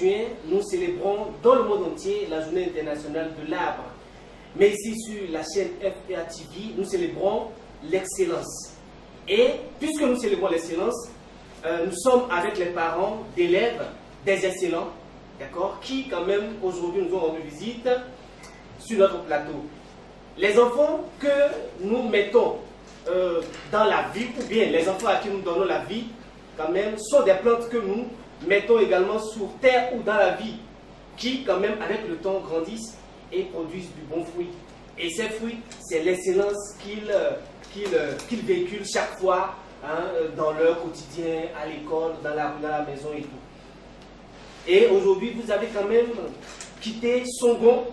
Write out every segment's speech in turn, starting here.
juin, nous célébrons dans le monde entier la journée internationale de l'arbre. Mais ici sur la chaîne FPA TV, nous célébrons l'excellence. Et puisque nous célébrons l'excellence, nous sommes avec les parents d'élèves des excellents, d'accord, qui quand même aujourd'hui nous ont rendu visite sur notre plateau. Les enfants que nous mettons dans la vie, ou bien les enfants à qui nous donnons la vie, quand même, sont des plantes que nous mettons également sur terre ou dans la vie, qui quand même avec le temps grandissent et produisent du bon fruit. Et ces fruits, c'est l'excellence qu'ils véhiculent chaque fois, hein, dans leur quotidien, à l'école, dans la maison et tout. Et aujourd'hui, vous avez quand même quitté Songon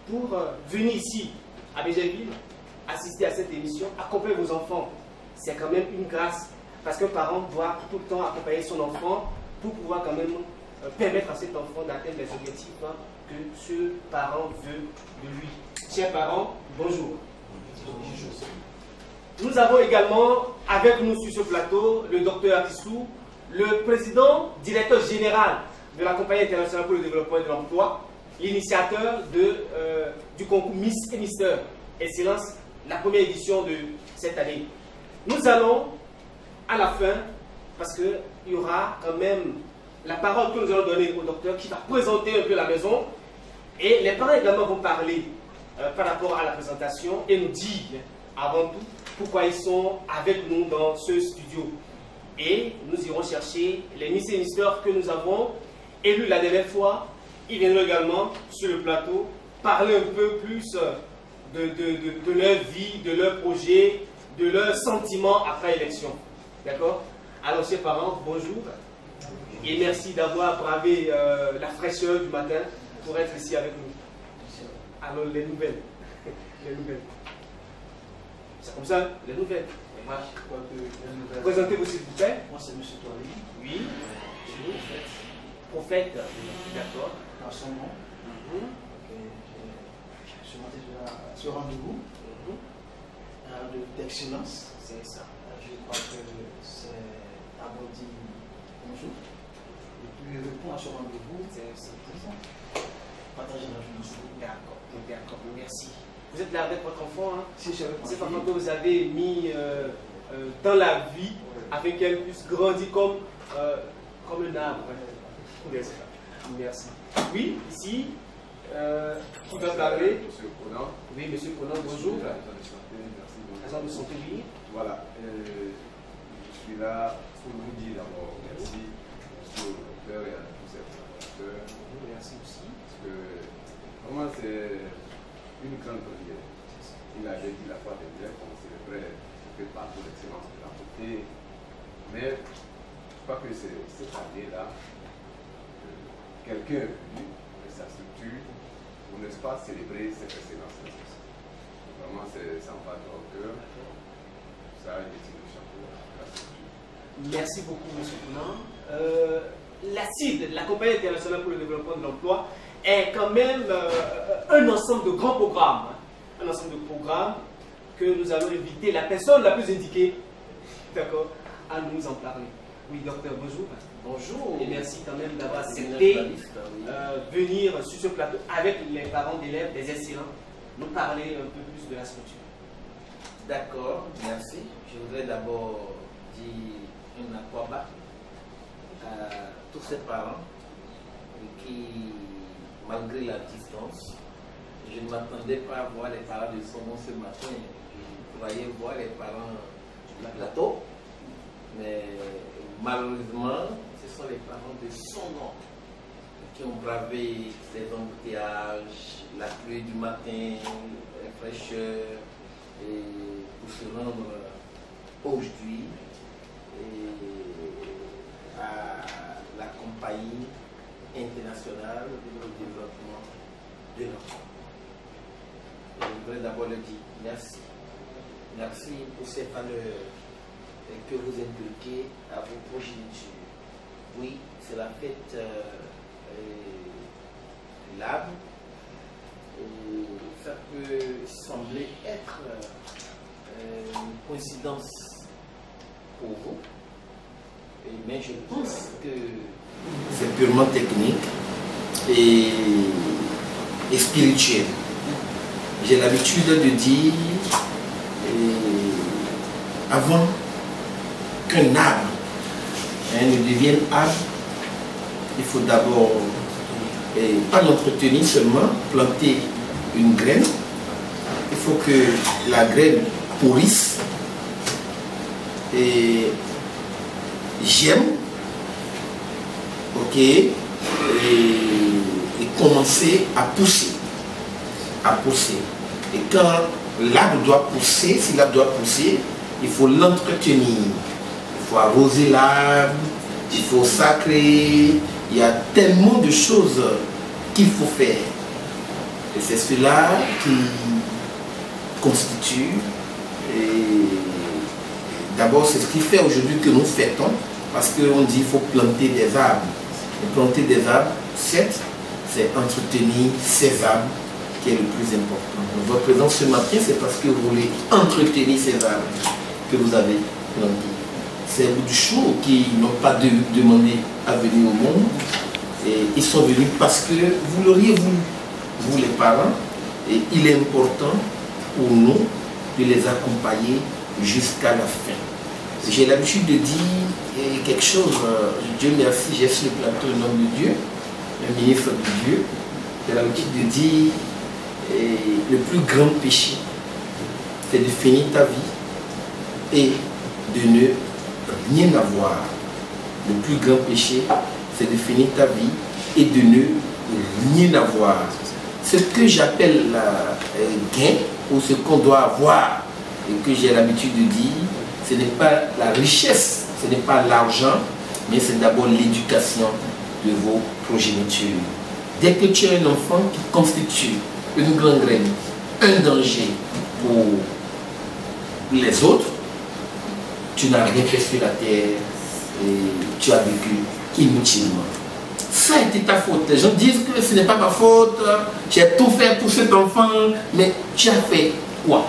pour venir ici, à Bégerville, assister à cette émission, accompagner vos enfants. C'est quand même une grâce, parce qu'un parent doit tout le temps accompagner son enfant pour pouvoir quand même permettre à cet enfant d'atteindre les objectifs, hein, que ce parent veut de lui. Chers parents, bonjour. Nous avons également avec nous sur ce plateau le docteur Akissou, le président, directeur général de la Compagnie internationale pour le développement et de l'emploi, l'initiateur du concours Miss et Mister Excellence, la première édition de cette année. Nous allons, à la fin, parce qu'il y aura quand même la parole que nous allons donner au docteur qui va présenter un peu la maison, et les parents également vont parler par rapport à la présentation et nous dire avant tout pourquoi ils sont avec nous dans ce studio. Et nous irons chercher les Miss et Misters que nous avons élus la dernière fois. Ils viendront également sur le plateau parler un peu plus de leur vie, de leurs projets, de leurs sentiments après élection. D'accord? Alors, chers parents, bonjour. Et merci d'avoir bravé la fraîcheur du matin pour être ici avec nous. Alors, les nouvelles. Les nouvelles. C'est comme ça, les nouvelles. Présentez-vous s'il vous plaît. Moi, c'est M. Toali. Oui. Prophète. D'accord. À son nom. Je suis monté sur rendez-vous d'excellence. C'est ça. Je crois que c'est abouti bonjour. Et puis répondre à ce rendez-vous, c'est présent. Partager la journée. D'accord. D'accord. Merci. Vous êtes là avec votre enfant, hein? Si j'avais Cet enfant que vous avez mis dans la vie afin qu'elle puisse grandir comme un arbre. Merci. Oui, ici, qui va parler? Monsieur Conan. Oui, monsieur Conan, bonjour. Merci. De santé, oui. Voilà, je suis là pour vous dire d'abord merci monsieur le docteur et à tous ces présentateurs. Merci aussi. Parce que vraiment c'est une grande première. Il avait dit la fois dernière qu'on célébrait le parcours d'excellence de la côté. Mais je crois que c'est cette année-là, quelqu'un est venu de sa structure pour, n'est-ce pas, célébrer cette excellence. Vraiment, ça me va dans le cœur. Ça, il est le chapeau de la structure. Merci beaucoup, M. Conan. La CID, la Compagnie internationale pour le développement de l'emploi, est quand même un ensemble de grands programmes. Hein, un ensemble de programmes que nous allons inviter la personne la plus indiquée, d'accord, à nous en parler. Oui, docteur, bonjour. Bonjour. Et merci quand même d'avoir accepté venir sur ce plateau avec les parents d'élèves des excellents, nous parler un peu plus de la structure. D'accord, merci. Je voudrais d'abord dire un aquaba à tous ces parents qui, malgré la distance, je ne m'attendais pas à voir les parents de Songon ce matin. Je croyais voir les parents du plateau, mais malheureusement, ce sont les parents de Songon qui ont bravé les embouteillages, la pluie du matin, la fraîcheur, et pour se rendre aujourd'hui à la compagnie internationale de développement de l'enfant. Je voudrais d'abord le dire merci. Merci pour ces valeurs que vous inculquez à vos progénitures. Oui, c'est la fête de l'âme. Ça peut sembler être une coïncidence pour vous, mais je pense que c'est purement technique. et spirituelle. J'ai l'habitude de dire, avant qu'un arbre ne devienne arbre, il faut d'abord pas l'entretenir seulement, planter une graine. Il faut que la graine pourrisse et germe, ok, et commencer à pousser. Et quand l'arbre doit pousser, si l'arbre doit pousser, il faut l'entretenir. Il faut arroser l'arbre, il faut sacrer. Il y a tellement de choses qu'il faut faire. Et c'est cela qui constitue. D'abord, c'est ce qui fait aujourd'hui que nous fêtons. Parce qu'on dit qu'il faut planter des arbres. Et planter des arbres, certes, c'est entretenir ces arbres qui est le plus important. Donc, votre présence ce matin, c'est parce que vous voulez entretenir ces arbres que vous avez plantés. C'est du show qui n'ont pas demandé à venir au monde. Et ils sont venus parce que vous l'auriez voulu, vous les parents. Et il est important pour nous de les accompagner jusqu'à la fin. J'ai l'habitude de dire quelque chose, Dieu merci, j'ai sur le plateau un homme de Dieu, un ministre de Dieu. J'ai l'habitude de dire le plus grand péché, c'est de finir ta vie et de ne rien avoir. Le plus grand péché, c'est de finir ta vie et de ne rien avoir. Ce que j'appelle gain, ou ce qu'on doit avoir, et que j'ai l'habitude de dire, ce n'est pas la richesse, ce n'est pas l'argent, mais c'est d'abord l'éducation de vos progénitures. Dès que tu as un enfant qui constitue une gangrène, un danger pour les autres, tu n'as rien fait sur la terre et tu as vécu inutilement. Ça a été ta faute. Les gens disent que ce n'est pas ma faute, j'ai tout fait pour cet enfant, mais tu as fait quoi?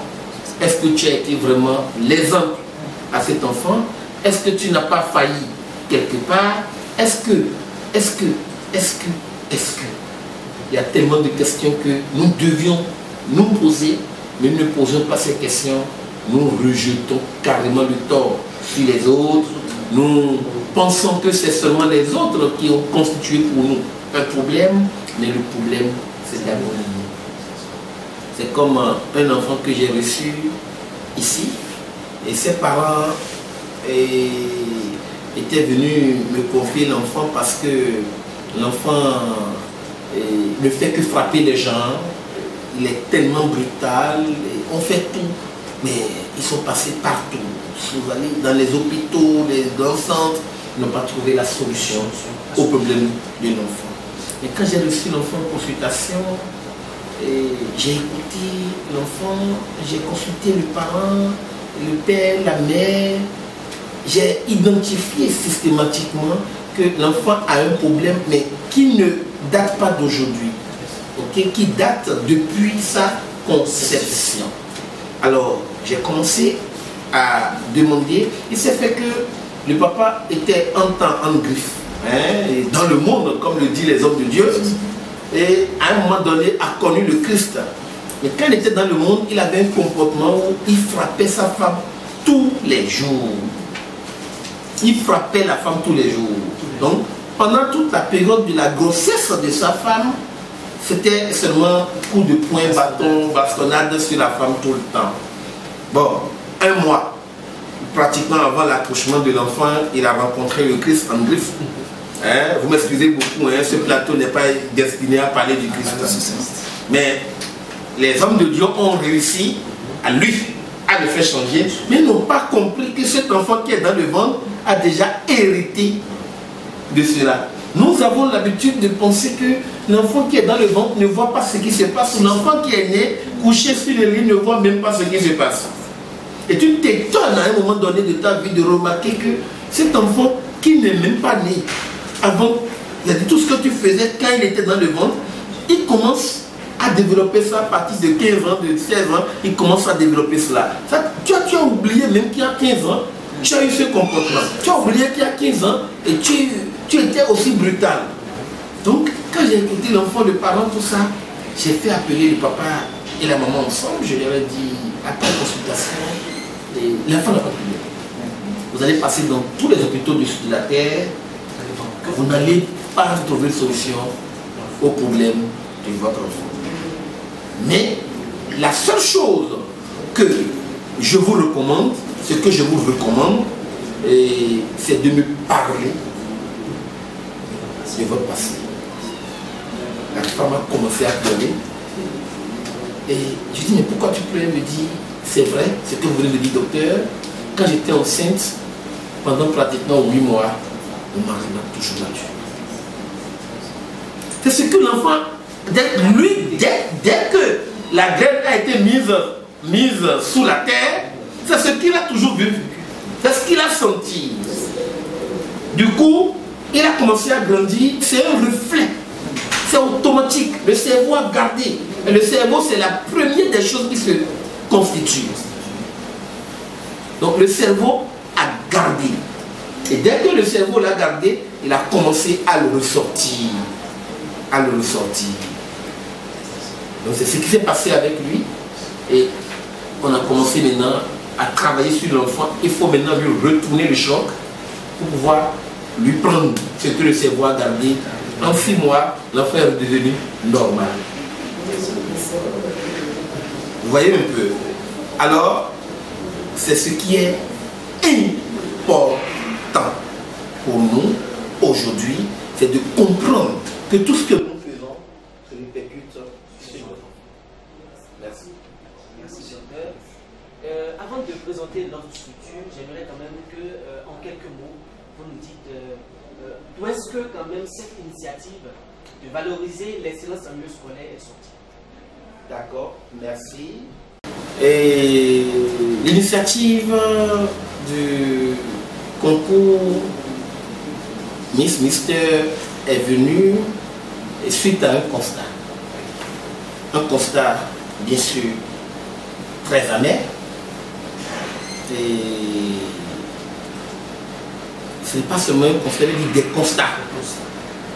Est-ce que tu as été vraiment l'exemple à cet enfant? Est-ce que tu n'as pas failli quelque part? Est-ce que il y a tellement de questions que nous devions nous poser, mais ne posons pas ces questions. Nous rejetons carrément le tort sur les autres. Nous pensons que c'est seulement les autres qui ont constitué pour nous un problème, mais le problème, c'est d'abord nous. C'est comme un enfant que j'ai reçu ici, et ses parents étaient venus me confier l'enfant parce que l'enfant ne fait que frapper les gens, il est tellement brutal, on fait tout, mais ils sont passés partout. Si vous allez dans les hôpitaux, les grands centres, ils n'ont pas trouvé la solution au problème de l'enfant. Et quand j'ai reçu l'enfant en consultation, j'ai écouté l'enfant, j'ai consulté le parent, le père, la mère, j'ai identifié systématiquement que l'enfant a un problème, mais qui ne date pas d'aujourd'hui, okay, qui date depuis sa conception. Alors, j'ai commencé à demander, il s'est fait que le papa était un temps en griffe, et dans le monde, comme le disent les hommes de Dieu, et à un moment donné a connu le Christ. Mais quand il était dans le monde, il avait un comportement où il frappait sa femme tous les jours. Il frappait la femme tous les jours. Donc, pendant toute la période de la grossesse de sa femme, c'était seulement coup de poing, bâton, bastonnade sur la femme tout le temps. Bon, un mois, pratiquement avant l'accouchement de l'enfant, il a rencontré le Christ en griffe. Vous m'excusez beaucoup, ce plateau n'est pas destiné à parler du Christ. Mais les hommes de Dieu ont réussi à le faire changer, mais ils n'ont pas compris que cet enfant qui est dans le ventre a déjà hérité de cela. Nous avons l'habitude de penser que l'enfant qui est dans le ventre ne voit pas ce qui se passe. L'enfant qui est né, couché sur le lit, ne voit même pas ce qui se passe. Et tu t'étonnes à un moment donné de ta vie de remarquer que cet enfant qui n'est même pas né, avant, il a dit tout ce que tu faisais quand il était dans le ventre, il commence à développer ça à partir de 15 ans, de 16 ans, il commence à développer cela. Ça, tu as oublié même qu'il y a 15 ans, tu as eu ce comportement. Tu as oublié qu'il y a 15 ans et tu étais aussi brutal. Donc, quand j'ai écouté l'enfant, le parent, tout ça, j'ai fait appeler le papa et la maman ensemble. Je leur ai dit, après consultation, l'enfant n'a pas de problème. Vous allez passer dans tous les hôpitaux du sud de la terre, vous n'allez pas trouver de solution au problème de votre enfant. Mais la seule chose que je vous recommande, ce que je vous recommande, c'est de me parler de votre passé. La femme a commencé à pleurer. Et je dis, mais pourquoi tu pleures? Elle me dit, c'est vrai, ce que vous venez de dire, docteur. Quand j'étais enceinte, pendant pratiquement 8 mois, mon mari m'a toujours battu. C'est ce que l'enfant, dès que la graine a été mise sous la terre, c'est ce qu'il a toujours vu. C'est ce qu'il a senti. Du coup, il a commencé à grandir. C'est un reflet. C'est automatique. Le cerveau a gardé. Et le cerveau, c'est la première des choses qui se constituent. Donc le cerveau a gardé. Et dès que le cerveau l'a gardé, il a commencé à le ressortir. À le ressortir. Donc c'est ce qui s'est passé avec lui. Et on a commencé maintenant à travailler sur l'enfant. Il faut maintenant lui retourner le choc pour pouvoir lui prendre ce que le cerveau a gardé. En 6 mois, l'enfant est devenu normal. Vous voyez un peu. Alors, c'est ce qui est important pour nous aujourd'hui, c'est de comprendre que tout ce que nous faisons se répercute sur notre enfant. Merci. Merci, docteur. Avant de présenter notre structure, j'aimerais quand même que, en quelques mots, vous nous dites d'où est-ce que quand même cette initiative de valoriser l'excellence en milieu scolaire est sortie. D'accord, merci. Et l'initiative du concours Miss Mister est venue suite à un constat. Un constat, bien sûr, très amer. Et ce n'est pas seulement un constat, mais des constats.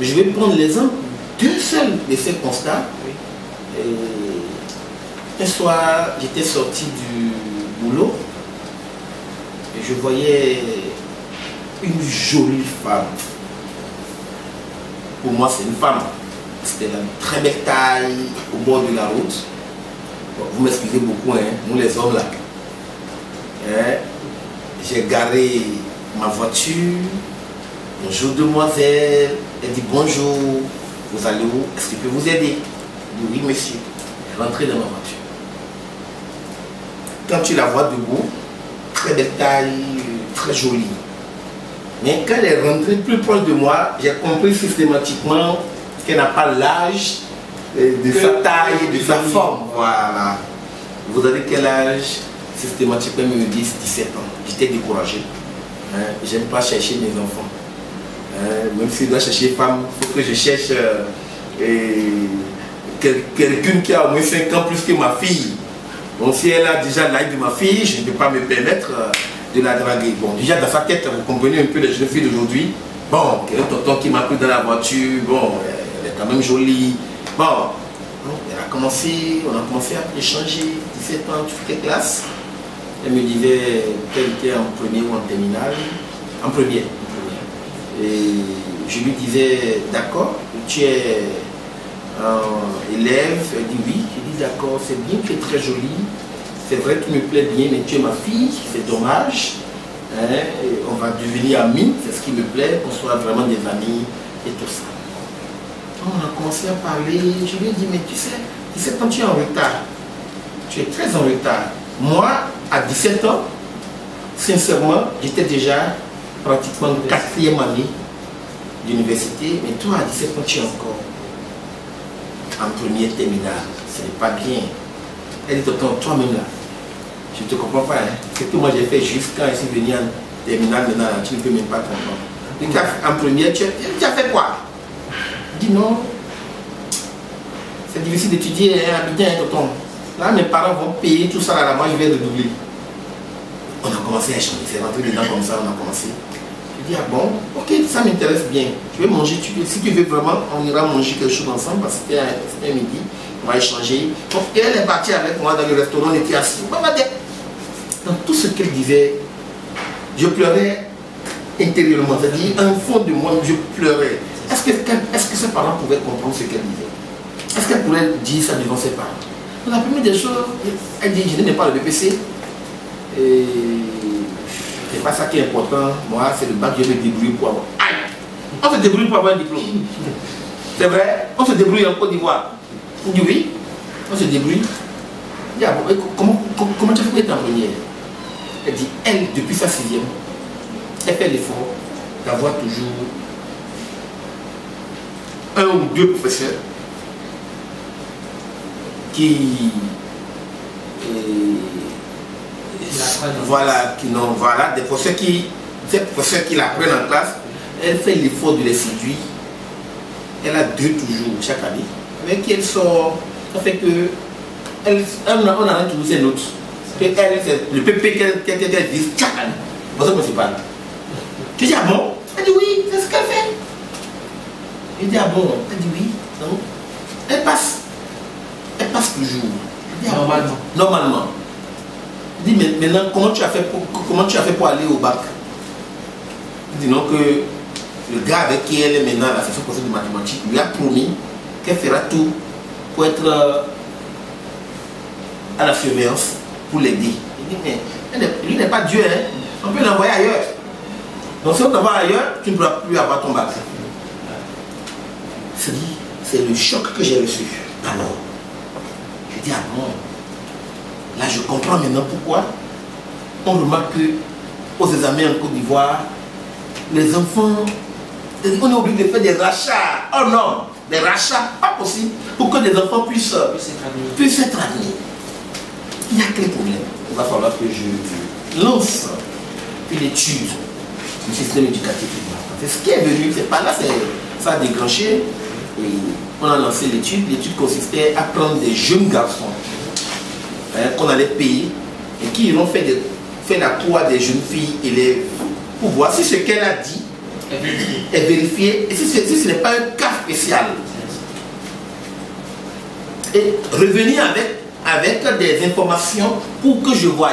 Je vais prendre l'exemple d'un seul de ces constats. Un soir, j'étais sorti du boulot et je voyais une jolie femme. Pour moi, c'est une femme. C'était une très belle taille au bord de la route. Bon, vous m'excusez beaucoup, hein, nous les hommes là. J'ai garé ma voiture. Bonjour demoiselle. Elle dit bonjour. Vous allez où? Est-ce que je peux vous aider? Je dis oui monsieur. Elle est rentrée dans ma voiture. Quand tu la vois debout, très belle taille, très jolie. Mais quand elle est rentrée plus proche de moi, j'ai compris systématiquement qu'elle n'a pas l'âge de sa taille, de sa forme. Voilà. Vous avez quel âge? Systématiquement, elle me dit 17 ans. J'étais découragé. J'aime pas chercher mes enfants. Même si je dois chercher femme, il faut que je cherche quelqu'un qui a au moins 5 ans plus que ma fille. Donc si elle a déjà l'âge de ma fille, je ne peux pas me permettre de la draguer. Bon, déjà dans sa tête, vous comprenez un peu les jeunes filles d'aujourd'hui. Bon, un tonton qui m'a pris dans la voiture, bon, elle est quand même jolie. Bon, on a commencé à échanger, 17 ans, toutes les classes. Elle me disait qu'elle était en première ou en terminale. En première. Et je lui disais, d'accord, tu es élève? Elle dit oui. Je dis d'accord, c'est bien, tu es très jolie. C'est vrai que tu me plais bien, mais tu es ma fille, c'est dommage. On va devenir amis, c'est ce qui me plaît, qu'on soit vraiment des amis et tout ça. On a commencé à parler, je lui ai dit, mais tu sais, 17 ans, tu es en retard. Tu es très en retard. Moi, à 17 ans, sincèrement, j'étais déjà pratiquement 4e année d'université, mais toi, à 17 ans, tu es encore en première terminale. Ce n'est pas bien. Elle dit, tonton, toi-même là, je ne te comprends pas. Hein. Ce que moi j'ai fait juste quand je suis venu en terminale, maintenant, tu ne peux même pas comprendre. Et en première, tu as fait quoi? Je dis non. C'est difficile d'étudier à Abidjan, tonton. Là, mes parents vont payer tout ça là, moi je vais redoubler. On a commencé à échanger, c'est rentré dedans comme ça, on a commencé. Je dit, ah bon, ok, ça m'intéresse bien. Je vais manger, si tu veux vraiment, on ira manger quelque chose ensemble parce que c'était midi, on va échanger. Donc, elle est partie avec moi dans le restaurant, on était assis. Dans tout ce qu'elle disait, je pleurais intérieurement, c'est-à-dire, en fond de moi, je pleurais. Est-ce que ses parents pouvaient comprendre ce qu'elle disait? Est-ce qu'elle pourrait dire ça devant ses parents? Donc, la première des choses, elle dit, je n'aime pas le BPC. Et c'est pas ça qui est important. Moi, c'est le bac que je vais me débrouiller pour avoir. Aïe! On se débrouille pour avoir un diplôme. C'est vrai? On se débrouille en Côte d'Ivoire. On dit oui, on se débrouille. Il dit, ah bon, comment tu as fait pour être en première? Elle dit, elle, depuis sa 6e, elle fait l'effort d'avoir toujours un ou deux professeurs qui des professeurs qui l'apprennent en classe. Elle fait l'effort de les séduire. Elle a 2 toujours chaque année. Avec qui elle sort, ça fait que on a toujours ses notes. C'est le PP qu'elle dit chaque année. Pour ça qu'on se parle. Je dis, ah bon? Elle dit oui, c'est ce qu'elle fait. Je dis, ah bon? Elle dit oui. Donc, elle passe. Elle passe toujours. Je dis, ah, normalement. Normalement. Je dis, mais maintenant, comment tu as fait pour aller au bac? Je dis non, que le gars avec qui elle est maintenant à la section conseil de mathématiques lui a promis qu'elle fera tout pour être à la surveillance pour l'aider. Il dit, mais lui n'est pas Dieu, hein? On peut l'envoyer ailleurs. Donc si on t'envoie ailleurs, tu ne pourras plus avoir ton bac. C'est le choc que j'ai reçu. Alors, je dis, ah bon, là je comprends maintenant pourquoi on remarque que aux examens en Côte d'Ivoire, les enfants, on est obligé de faire des rachats. Oh non, des rachats, pas possible, pour que les enfants puissent être admis. Il y a quel problème? Il va falloir que je lance une étude du système éducatif. C'est ce qui est venu, c'est pas là, ça a déclenché. Et on a lancé l'étude. L'étude consistait à prendre des jeunes garçons qu'on allait payer et qui iront faire la cour des jeunes filles élèves pour voir si ce qu'elle a dit est vérifié et si ce n'est pas un cas spécial. Et revenir avec des informations pour que je voie.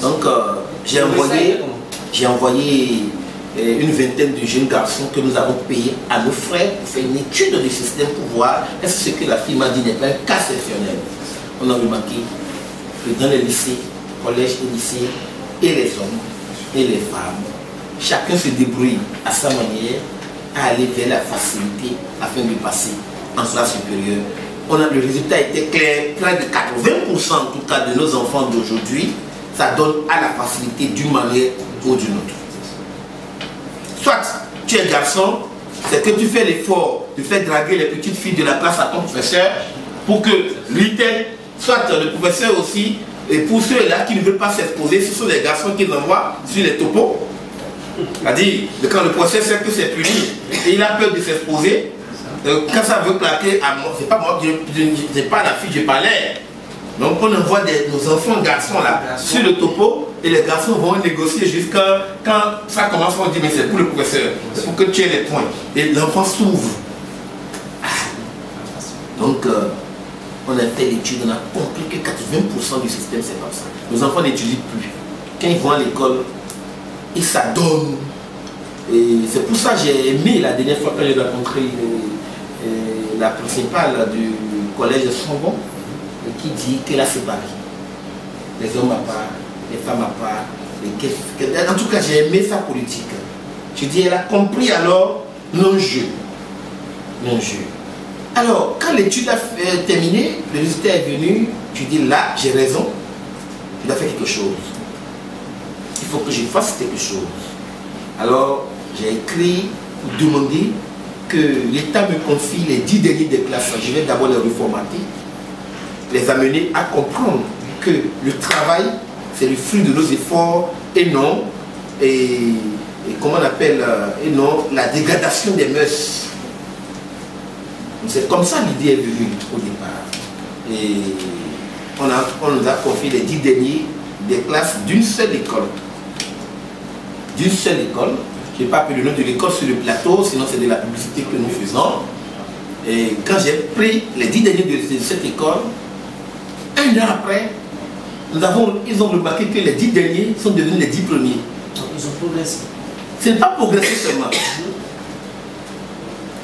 Donc j'ai envoyé une vingtaine de jeunes garçons que nous avons payés à nos frères pour faire une étude du système pour voir est-ce que ce que la fille m'a dit n'est pas un cas exceptionnel. On a remarqué que dans les lycées, collèges et lycées, et les hommes et les femmes, chacun se débrouille à sa manière à aller vers la facilité afin de passer en classe supérieure. Le résultat était clair, près de 80% en tout cas de nos enfants d'aujourd'hui, ça donne à la facilité d'une manière ou d'une autre. Soit tu es garçon, c'est que tu fais l'effort de faire draguer les petites filles de la classe à ton professeur pour que lui t'aide, soit le professeur aussi, et pour ceux-là qui ne veulent pas s'exposer, ce sont les garçons qui envoient sur les topos. C'est-à-dire, quand le professeur sait que c'est puni et il a peur de s'exposer, quand ça veut claquer à moi, c'est pas moi, c'est pas la fille, je parlais. Donc on envoie nos enfants garçons là sur le topo et les garçons vont négocier jusqu'à quand ça commence, on dit mais c'est pour le professeur, c'est pour que tu aies les points. Et l'enfant s'ouvre. Donc on a fait l'étude, on a compris que 80% du système c'est comme ça. Nos enfants n'étudient plus. Quand ils vont à l'école, ils s'adonnent. Et c'est pour ça que j'ai aimé la dernière fois quand j'ai rencontré la principale du collège de Sombon, qui dit qu'elle a séparé les hommes à part, les femmes à part. En tout cas, j'ai aimé sa politique. Je dis, elle a compris alors l'enjeu. Alors, quand l'étude a terminé, le résultat est venu, tu dis là, j'ai raison, je dois faire quelque chose. Il faut que je fasse quelque chose. Alors, j'ai écrit pour demander que l'État me confie les 10 derniers des classes. Je vais d'abord les reformater, les amener à comprendre que le travail, c'est le fruit de nos efforts et non, comment on appelle, et non la dégradation des mœurs. C'est comme ça l'idée est venue au départ. Et on nous a confié les 10 derniers des classes d'une seule école. D'une seule école. je n'ai pas appelé le nom de l'école sur le plateau, sinon c'est de la publicité que nous faisons. Et quand j'ai pris les 10 derniers de cette école, un an après, ils ont remarqué que les 10 derniers sont devenus les 10 premiers. Donc ils ont progressé. Ce n'est pas progresser seulement.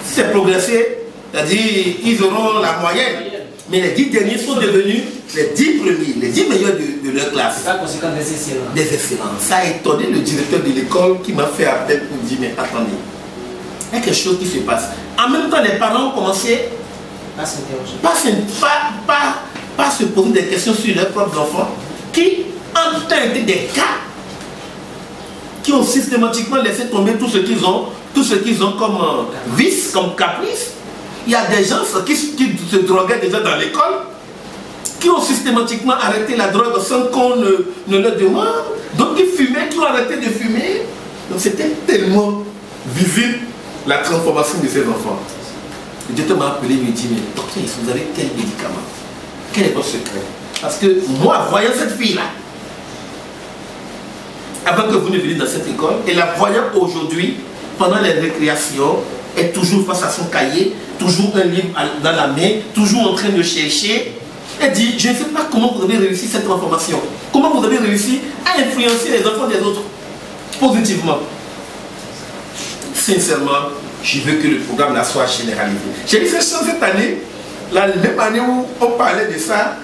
Si c'est progresser, c'est-à-dire ils auront la moyenne. Mais les 10 derniers sont devenus les 10 premiers, les 10 meilleurs de leur classe. C'est pas conséquent des excellents. Des excellents. Ça a étonné le directeur de l'école qui m'a fait appel pour dire, mais attendez, il y a quelque chose qui se passe. En même temps, les parents ont commencé Pas s'interroger. pas se poser des questions sur leurs propres enfants, qui ont été des cas qui ont systématiquement laissé tomber tout ce qu'ils ont comme vice, comme caprice. Il y a des gens qui se droguaient déjà dans l'école, qui ont systématiquement arrêté la drogue sans qu'on ne leur demande. Donc ils fumaient, qui ont arrêté de fumer. Donc c'était tellement visible la transformation de ces enfants. Le docteur m'a appelé et me dit, mais docteur, vous avez quel médicament? Quel est votre secret? Parce que moi, voyant cette fille-là, avant que vous ne veniez dans cette école, et la voyant aujourd'hui, pendant les récréations, est toujours face à son cahier, toujours un livre dans la main, toujours en train de chercher. Elle dit, je ne sais pas comment vous avez réussi cette transformation. Comment vous avez réussi à influencer les enfants des autres positivement. Sincèrement, je veux que le programme là soit généralisé. J'ai dit cette année, la même année où on parlait de ça,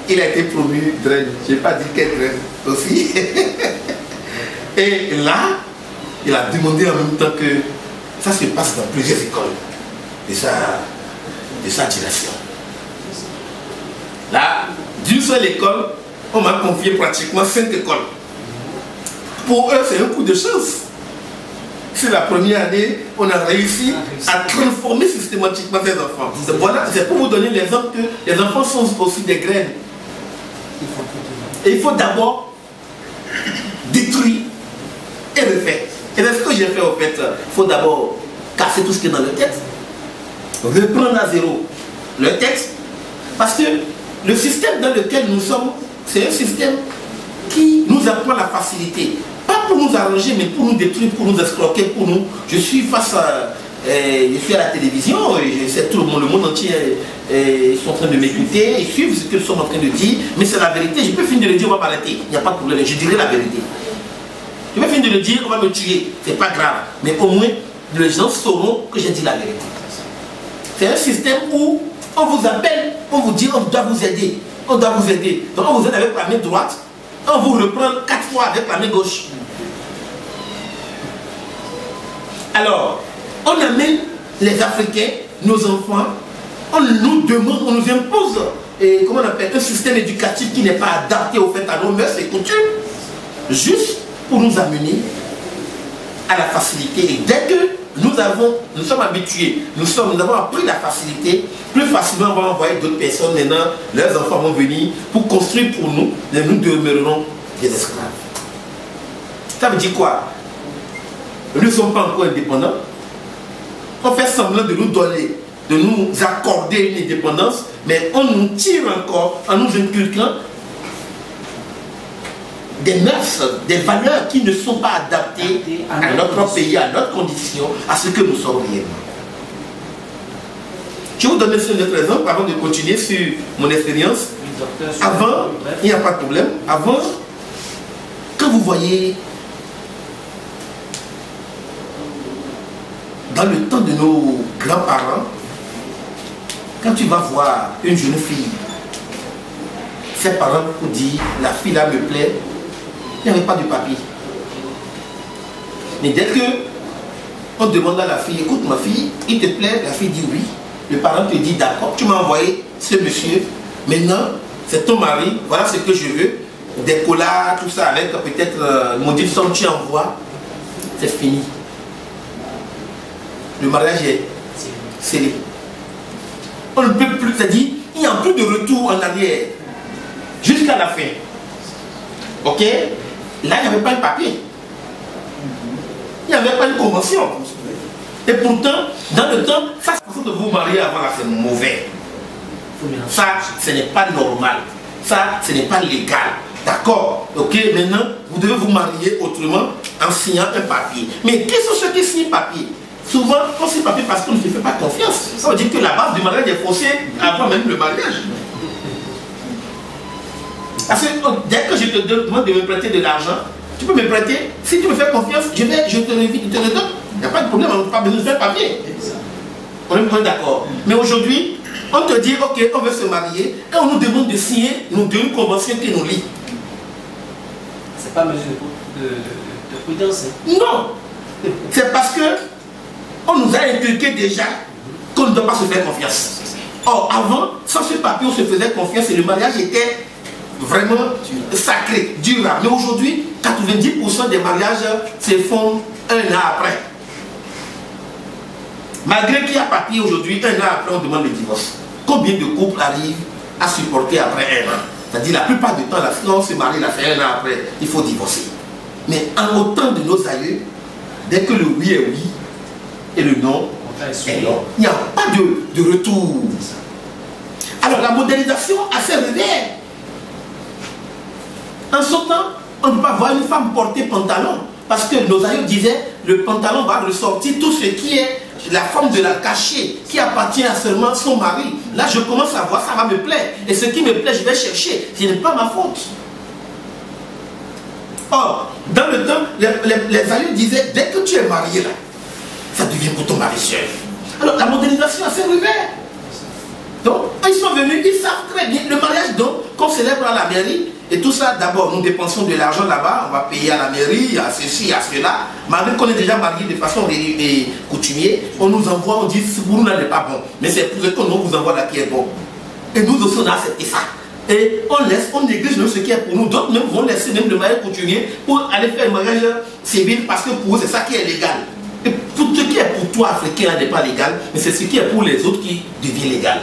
il a été promu draine. Je n'ai pas dit quel draine aussi. Et là, il a demandé en même temps que ça se passe dans plusieurs écoles de sa direction. Là, d'une seule école, on m'a confié pratiquement 5 écoles. Pour eux, c'est un coup de chance. C'est la première année, on a réussi à transformer systématiquement ces enfants. Voilà, c'est pour vous donner l'exemple que les enfants sont aussi des graines. Et il faut d'abord détruire et refaire. Et c'est ce que j'ai fait au fait. Il faut d'abord casser tout ce qui est dans le texte, reprendre à zéro le texte, parce que le système dans lequel nous sommes, c'est un système qui nous apprend la facilité. Pas pour nous arranger, mais pour nous détruire, pour nous escroquer, pour nous. Je suis face à... je suis à la télévision, et je sais tout le monde entier ils sont en train de m'écouter, ils suivent ce que nous sommes en train de dire, mais c'est la vérité. Je peux finir de le dire, on va m'arrêter, il n'y a pas de problème, je dirai la vérité. Je peux finir de le dire, on va me tuer, c'est pas grave, mais au moins les gens sauront que j'ai dit la vérité. C'est un système où on vous appelle, on vous dit on doit vous aider, on doit vous aider. Donc on vous aide avec la main droite, on vous reprend 4 fois avec la main gauche. Alors, on amène les Africains, nos enfants, on nous demande, on nous impose comment on appelle, un système éducatif qui n'est pas adapté au fait à nos mœurs et coutumes, juste pour nous amener à la facilité. Et dès que nous sommes habitués, nous avons appris la facilité, plus facilement on va envoyer d'autres personnes, maintenant leurs enfants vont venir pour construire pour nous, et nous demeurerons des esclaves. Ça veut dire quoi? Nous ne sommes pas encore indépendants. On fait semblant de nous donner, de nous accorder une indépendance, mais on nous tire encore en nous inculquant des mœurs, des valeurs qui ne sont pas adaptées à notre pays, à notre condition, à ce que nous sommes réellement. Je vais vous donner un autre exemple avant de continuer sur mon expérience. Avant, il n'y a pas de problème, avant, quand vous voyez dans le temps de nos grands-parents, quand tu vas voir une jeune fille, ses parents vous disent, la fille là me plaît, il n'y avait pas de papier. Mais dès que on demande à la fille, écoute ma fille, il te plaît, la fille dit oui, le parent te dit d'accord, tu m'as envoyé ce monsieur, maintenant c'est ton mari, voilà ce que je veux, des colas, tout ça, avec peut-être maudit somme tu envoies, c'est fini. Le mariage est scellé. On ne peut plus, c'est-à-dire, il n'y a plus de retour en arrière jusqu'à la fin. Ok? Là, il n'y avait pas un papier. Il n'y avait pas une convention. Et pourtant, dans le temps, ça, façon de vous marier avant là, c'est mauvais. Ça, ce n'est pas normal. Ça, ce n'est pas légal. D'accord? Ok? Maintenant, vous devez vous marier autrement, en signant un papier. Mais qui sont ceux qui signent papier? Souvent, on signe papier parce qu'on ne se fait pas confiance. Ça veut dire que la base du mariage est faussée avant même le mariage. Parce que dès que je te demande de me prêter de l'argent, tu peux me prêter. Si tu me fais confiance, je te le donne. Il n'y a pas de problème, on n'a pas besoin de faire papier. On est d'accord. Mais aujourd'hui, on te dit, ok, on veut se marier, et on nous demande de signer une convention qui nous lie. C'est pas mesure de prudence. Non. C'est parce que on nous a inculqué déjà qu'on ne doit pas se faire confiance. Or, avant, sans ce papier, on se faisait confiance et le mariage était vraiment sacré, durable. Mais aujourd'hui, 90% des mariages se font un an après. Malgré qu'il y a papier aujourd'hui, un an après, on demande le divorce. Combien de couples arrivent à supporter après un an? C'est-à-dire, la plupart du temps, si on se marie, la fait un an après, il faut divorcer. Mais en autant de nos aïeux, dès que le oui est oui et le non est non, il n'y a pas de retour. Alors, la modernisation a fait revers. En ce temps, on ne peut pas voir une femme porter pantalon. Parce que nos aïeux disaient, le pantalon va ressortir tout ce qui est la forme de la cachée, qui appartient à seulement son mari. Là, je commence à voir, ça va me plaire. Et ce qui me plaît, je vais chercher. Ce n'est pas ma faute. Or, dans le temps, les aïeux disaient, dès que tu es marié là, ça devient pour ton mari seul. Alors, la modernisation a fait revers. Donc, quand ils sont venus, ils savent très bien le mariage qu'on célèbre à la mairie. Et tout ça, d'abord, nous dépensons de l'argent là-bas, on va payer à la mairie, à ceci, à cela. Malgré qu'on est déjà marié de façon coutumière, on nous envoie, on dit, pour nous, là n'est pas bon. Mais c'est pour ce qu'on vous envoie là qui est bon. Et nous aussi, on a accepté ça. Et on laisse, on néglige même ce qui est pour nous. D'autres même vont laisser même le mariage coutumier pour aller faire un mariage civil parce que pour eux, c'est ça qui est légal. Et pour ce qui est pour toi, africain, là n'est pas légal, mais c'est ce qui est pour les autres qui devient légal.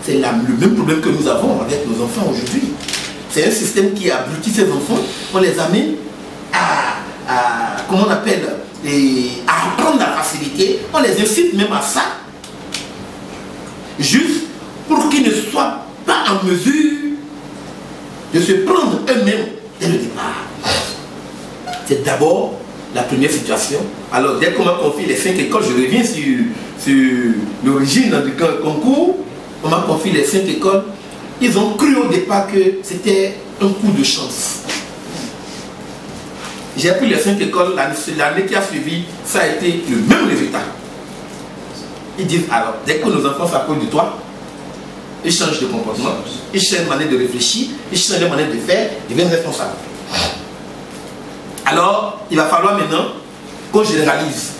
C'est le même problème que nous avons avec nos enfants aujourd'hui. C'est un système qui abrutit ces enfants. On les amène comment on appelle, à apprendre la facilité. On les incite même à ça. Juste pour qu'ils ne soient pas en mesure de se prendre eux-mêmes dès le départ. C'est d'abord la première situation. Alors, dès qu'on m'a confié les 5 écoles, je reviens sur l'origine du concours. On m'a confié les 5 écoles. Ils ont cru au départ que c'était un coup de chance. J'ai appris les 5 écoles, l'année qui a suivi, ça a été le même résultat. Ils disent alors, dès que nos enfants s'approchent de toi, ils changent de comportement, ils changent de manière de réfléchir, ils changent de manière de faire, ils deviennent responsables. Alors, il va falloir maintenant qu'on généralise.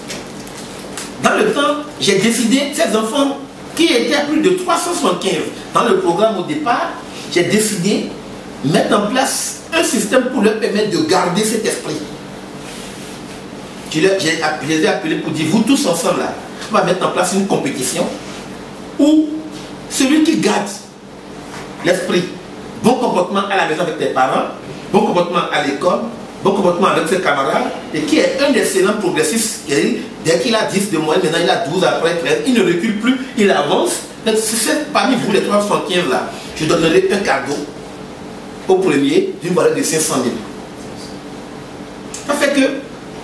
Dans le temps, j'ai décidé, ces enfants qui étaient à plus de 375 dans le programme au départ, j'ai décidé de mettre en place un système pour leur permettre de garder cet esprit. Je les ai appelés pour dire, vous tous ensemble là, on va mettre en place une compétition où celui qui garde l'esprit, bon comportement à la maison avec tes parents, bon comportement à l'école, bon comportement avec ses camarades, et qui est un excellent progressiste, dès qu'il a 10 de moyenne, maintenant il a 12 après 13, il ne recule plus, il avance. C'est parmi vous les 375 là, je donnerai un cadeau au premier d'une valeur de 500 000. Ça fait que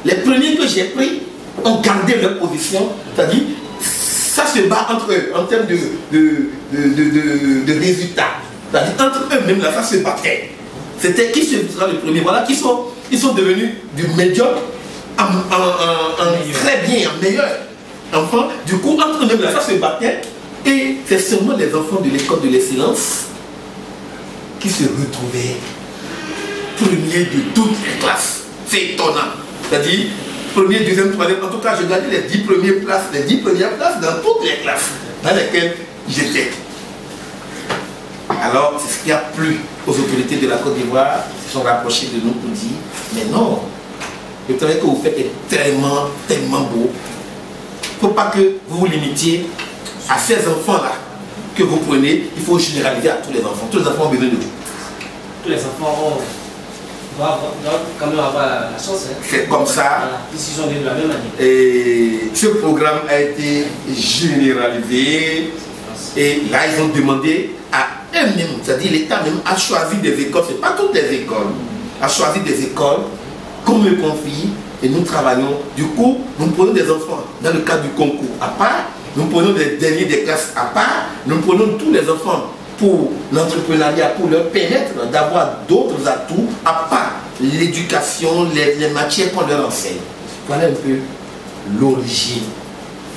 les premiers que j'ai pris ont gardé leur position, c'est-à-dire ça se bat entre eux en termes de résultats. C'est-à-dire entre eux-mêmes là, ça se battait. C'était qui sera le premier. Voilà, ils sont devenus du médiocre en très bien, en meilleur enfant. Du coup, entre eux-mêmes là, ça se battait. Et c'est seulement les enfants de l'école de l'excellence qui se retrouvaient premiers de toutes les classes. C'est étonnant. C'est-à-dire, premier, deuxième, troisième. En tout cas, je gardais les 10 premières places, les 10 premières places dans toutes les classes dans lesquelles j'étais. Alors, c'est ce qui a plu aux autorités de la Côte d'Ivoire. Ils se sont rapprochés de nous pour dire, mais non, le travail que vous faites est tellement, tellement beau. Il ne faut pas que vous vous limitiez à ces enfants-là que vous prenez. Il faut généraliser à tous les enfants. Tous les enfants ont besoin de vous. Tous les enfants doivent quand même avoir la chance. Hein. C'est comme ça. Ils sont de la même manière. Et ce programme a été généralisé. Et là, ils ont demandé à eux-mêmes, c'est-à-dire l'État même a choisi des écoles. Ce n'est pas toutes les écoles. a choisi des écoles qu'on me confie et nous travaillons. Du coup, nous prenons des enfants dans le cadre du concours à part, nous prenons des derniers des classes à part, nous prenons tous les enfants pour l'entrepreneuriat, pour leur permettre d'avoir d'autres atouts à part l'éducation, les matières qu'on leur enseigne. Voilà un peu l'origine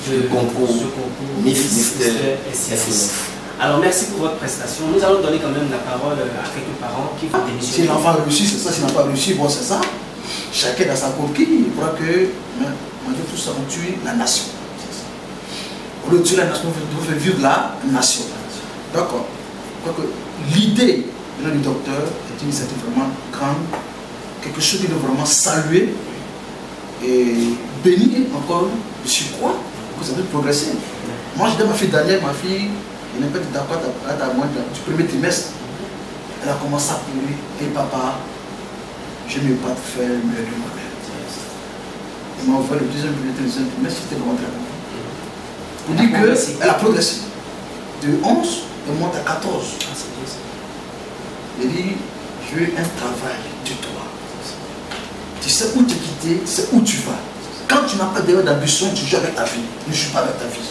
du concours Miss SNF. Alors merci pour votre prestation. Nous allons donner quand même la parole à quelques parents qui vont démissionner. Si l'enfant a réussi, c'est ça. S'il n'a pas réussi, bon, c'est ça. Chacun dans sa coquille. Il croit que on veut tout ça, on tue la nation. On veut tuer la nation, on veut vivre la nation. D'accord. Je crois que l'idée du docteur est une initiative vraiment grande, quelque chose qui doit vraiment saluer et bénir encore le surcroît, que ça peut progresser. Moi, je dis à ma fille Danielle, ma fille, elle n'est pas d'accord à moi du premier trimestre. Elle a commencé à pleurer. Et papa, je n'ai pas de faire mieux de moi-même. Elle m'a offert le deuxième trimestre, j'étais vraiment très content. On dit qu'elle a progressé. De 11, elle monte à 14. Elle dit, je veux un travail de toi. Tu sais où te quitter, c'est où tu vas. Quand tu n'as pas d'ambition, tu joues avec ta vie. Ne joue pas avec ta vie.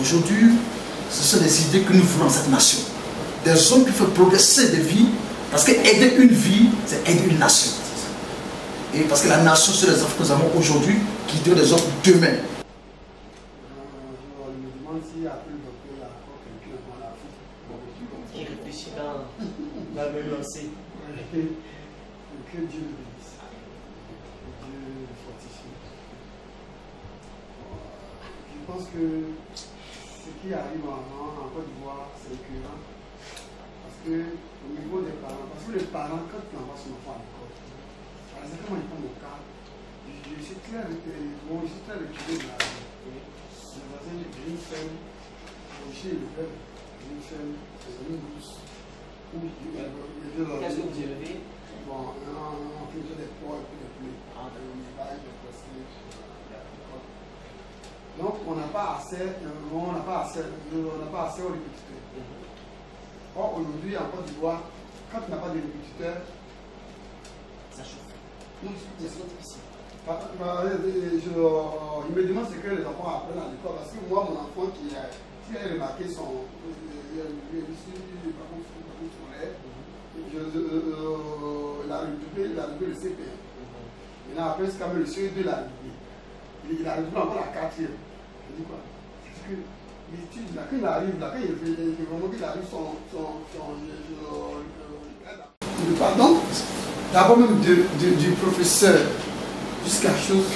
Aujourd'hui, ce sont des idées que nous voulons dans cette nation. Des hommes qui font progresser des vies, parce qu'aider une vie, c'est aider une nation. Et parce que la nation, c'est les enfants que nous avons aujourd'hui, qui deviennent des hommes demain. Je me demande si après le docteur, il y a encore quelqu'un dans la vie. Qui réfléchit dans la même lancée. Que Dieu le bénisse. Que Dieu le fortifie. Je pense que ce qui arrive en Côte d'Ivoire, c'est écœurant. Parce que au niveau des parents, parce que les parents, quand tu envoies son enfant à l'école, par exemple, comment ils font mon cas, je suis très reculé de la vie. Le voisin j'ai une femme, chez le père, j'ai une femme, c'est une douce. Qu'est-ce que vous élevez? Bon, on fait des poids et puis des poules. Donc, on n'a pas assez aux répétiteurs. Or, aujourd'hui, en Côte d'Ivoire, quand tu n'as pas de répétiteurs, Ça chauffe. non, C'est difficile. il me demande ce que les enfants apprennent à l'école. Parce que moi, mon enfant qui a remarqué son. Il a redoublé le CP. Maintenant, après, c'est quand même le CE2, il a redoublé. Il a redoublé encore la 4e. Je dis quoi? Parce que l'étude, là, quand il arrive, là, quand il fait vraiment qu'il arrive pardon, d'abord même du professeur jusqu'à chose,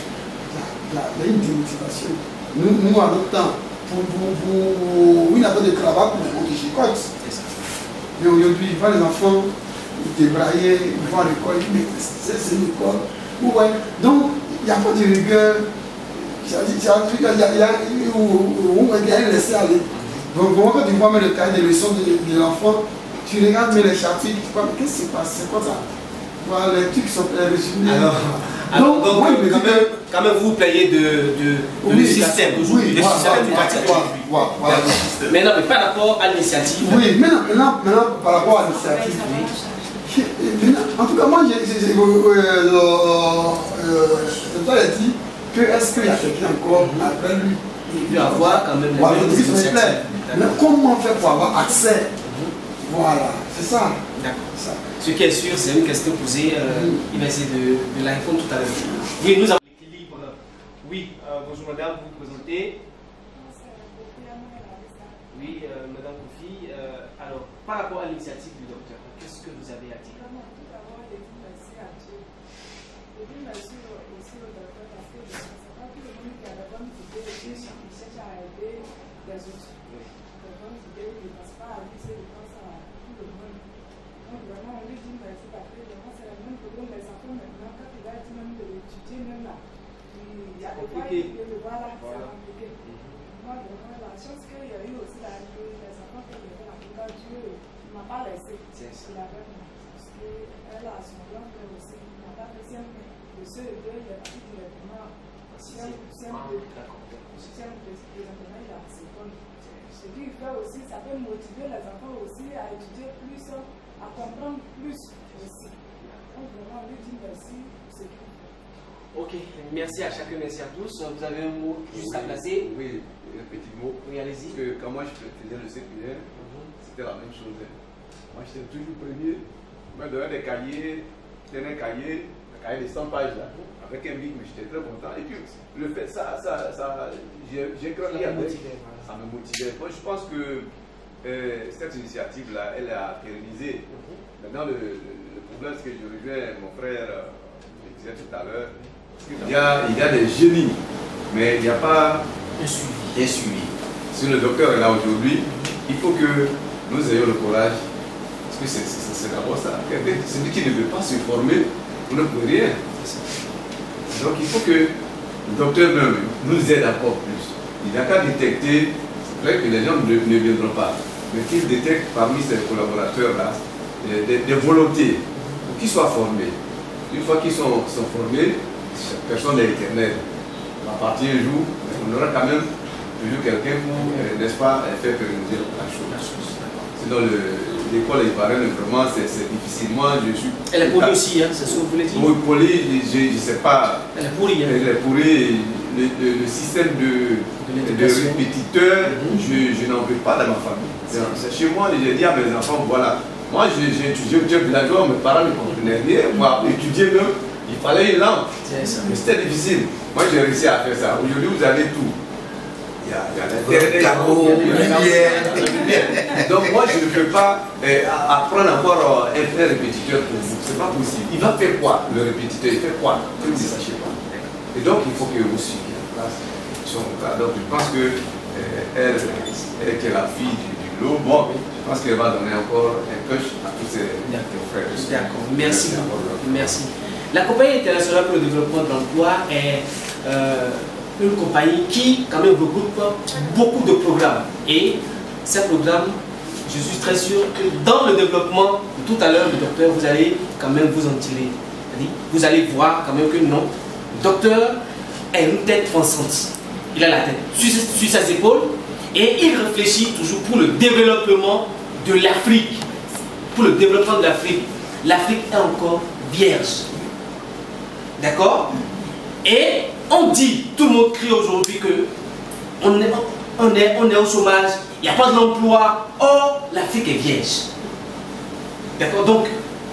il y a une démotivation. Nous, à notre temps, pour une attente de travail, on dit chicote. Mais aujourd'hui, il voit les enfants débrailler, ils vont à l'école, mais c'est une école. Ouais. Donc, il n'y a pas de rigueur. Il y a un laisser aller. Donc, quand tu vois le cahier de leçons de l'enfant, tu regardes les chapitres, tu vois, mais qu'est-ce qui se passe? C'est quoi ça? Voilà, les trucs sont résumés. Alors, donc, oui, quand même, vous payez du système aujourd'hui, le système éducatif. Maintenant, mais par rapport à l'initiative. Oui, maintenant, par rapport à l'initiative. En tout cas, moi, je dit que est-ce qu'il y a quelqu'un encore après lui? Il peut avoir quand même les initiatives. Mais comment faire pour avoir accès? Voilà, c'est ça. D'accord. Ce qui est sûr, c'est une question posée. Il va essayer de la répondre tout à l'heure. Oui, nous avons l'équilibre. Oui, bonjour madame, vous vous présentez. Oui, madame Kofi. Alors, par rapport à l'initiative du docteur, qu'est-ce que vous avez à dire? Tout d'abord, je dis merci à Dieu. Je dis merci aussi au docteur parce que ce n'est pas tout le monde qui a la bonne idée et qui cherche à aider les autres. La bonne idée, il ne passe pas à lui, c'est de penser à tout le monde. Donc vraiment, on lui dit merci parce que vraiment, c'est le même problème. Les enfants maintenant, quand il va être même de l'étudier, même là, il y a des fois, il le voit là, c'est compliqué. Moi, vraiment, la chance qu'il y a eu aussi, là, les enfants qui étaient là, en tout cas, Dieu ne m'a pas laissé. Il avait parce qu'elle a son blanc aussi, il n'a pas fait simple. Le CE2, il est parti directement. Présentement, il a seconde. Ce qu'il fait aussi, ça peut motiver les enfants aussi à étudier plus, à comprendre plus aussi. Donc vraiment, on lui dit merci pour ce qu'il fait. Ok, merci à chacun, merci à tous. Vous avez un mot juste à placer? Oui, un petit mot. Oui, allez-y. Parce que quand moi je faisais le CPR, c'était la même chose. Moi j'étais toujours premier. Moi je donnais des cahiers, un cahier de 100 pages là, avec un bic, mais j'étais très content. Et puis le fait, j'ai grandi avec. Ça me motivait. Moi je pense que cette initiative là, elle a pérennisé. Maintenant le problème c'est que je rejoins mon frère, je disais tout à l'heure, il y a des génies, mais il n'y a pas un suivi. Si le docteur est là aujourd'hui, il faut que nous ayons le courage, parce que c'est d'abord ça. Celui qui ne veut pas se former, vous ne pouvez rien. Donc il faut que le docteur nous aide encore plus. Il n'a qu'à détecter, c'est vrai que les gens ne viendront pas, mais qu'il détecte parmi ses collaborateurs-là des volontés pour qu'ils soient formés. Une fois qu'ils sont formés, personne n'est éternel. À partir du jour, on aura quand même toujours quelqu'un pour, n'est-ce pas, faire pérenniser la chose. Sinon, l'école ivoirienne, vraiment, c'est difficile. Moi, je suis. Elle est pourrie aussi, hein, c'est ce que vous voulez dire? Oui, pourrie, je ne sais pas. Elle est pourrie. Hein. Elle est pourrie. Le système de répétiteurs, je n'en veux pas dans ma famille. C'est chez moi, j'ai dit à mes enfants, voilà. Moi, j'ai étudié au Dieu villageois, mes parents ne comprenaient rien. Moi, étudier même, il fallait une langue. Mais c'était difficile. Moi, j'ai réussi à faire ça. Aujourd'hui, vous avez tout. Il y a l'Internet, donc moi, je ne peux pas apprendre encore un répétiteur pour vous. Ce n'est pas possible. Il va faire quoi, le répétiteur? Il fait quoi? Vous ne sachez pas. Et donc, il faut que vous suiviez la place. Donc, je pense que elle qui est la fille du lot, bon, je pense qu'elle va donner encore un push à tous ses frères. D'accord, merci. Merci. La Compagnie internationale pour le développement de l'emploi est une compagnie qui, quand même, regroupe beaucoup de programmes. Et ces programmes, je suis très sûr que dans le développement, tout à l'heure, le docteur, vous allez quand même vous en tirer. Vous allez voir quand même que non, le docteur est une tête pensante. Il a la tête sur ses épaules et il réfléchit toujours pour le développement de l'Afrique. Pour le développement de l'Afrique. L'Afrique est encore vierge. D'accord? Et on dit, tout le monde crie aujourd'hui que on est au chômage, il n'y a pas d'emploi. Or, l'Afrique est vierge. D'accord? Donc,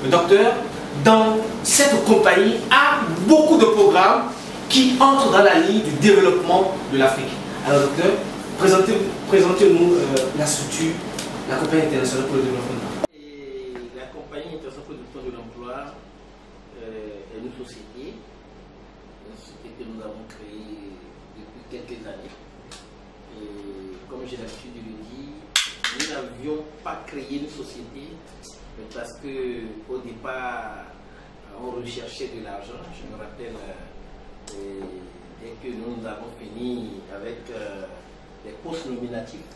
le docteur, dans cette compagnie, a beaucoup de programmes qui entrent dans la ligne du développement de l'Afrique. Alors, docteur, présentez-nous la structure, la Compagnie internationale pour le développement de l'emploi. La Compagnie internationale pour le développement de l'emploi est une société que nous avons créée depuis quelques années. Et comme j'ai l'habitude de le dire, nous n'avions pas créé une société parce qu'au départ, on recherchait de l'argent. Je me rappelle, dès que nous avons fini avec les postes nominatifs,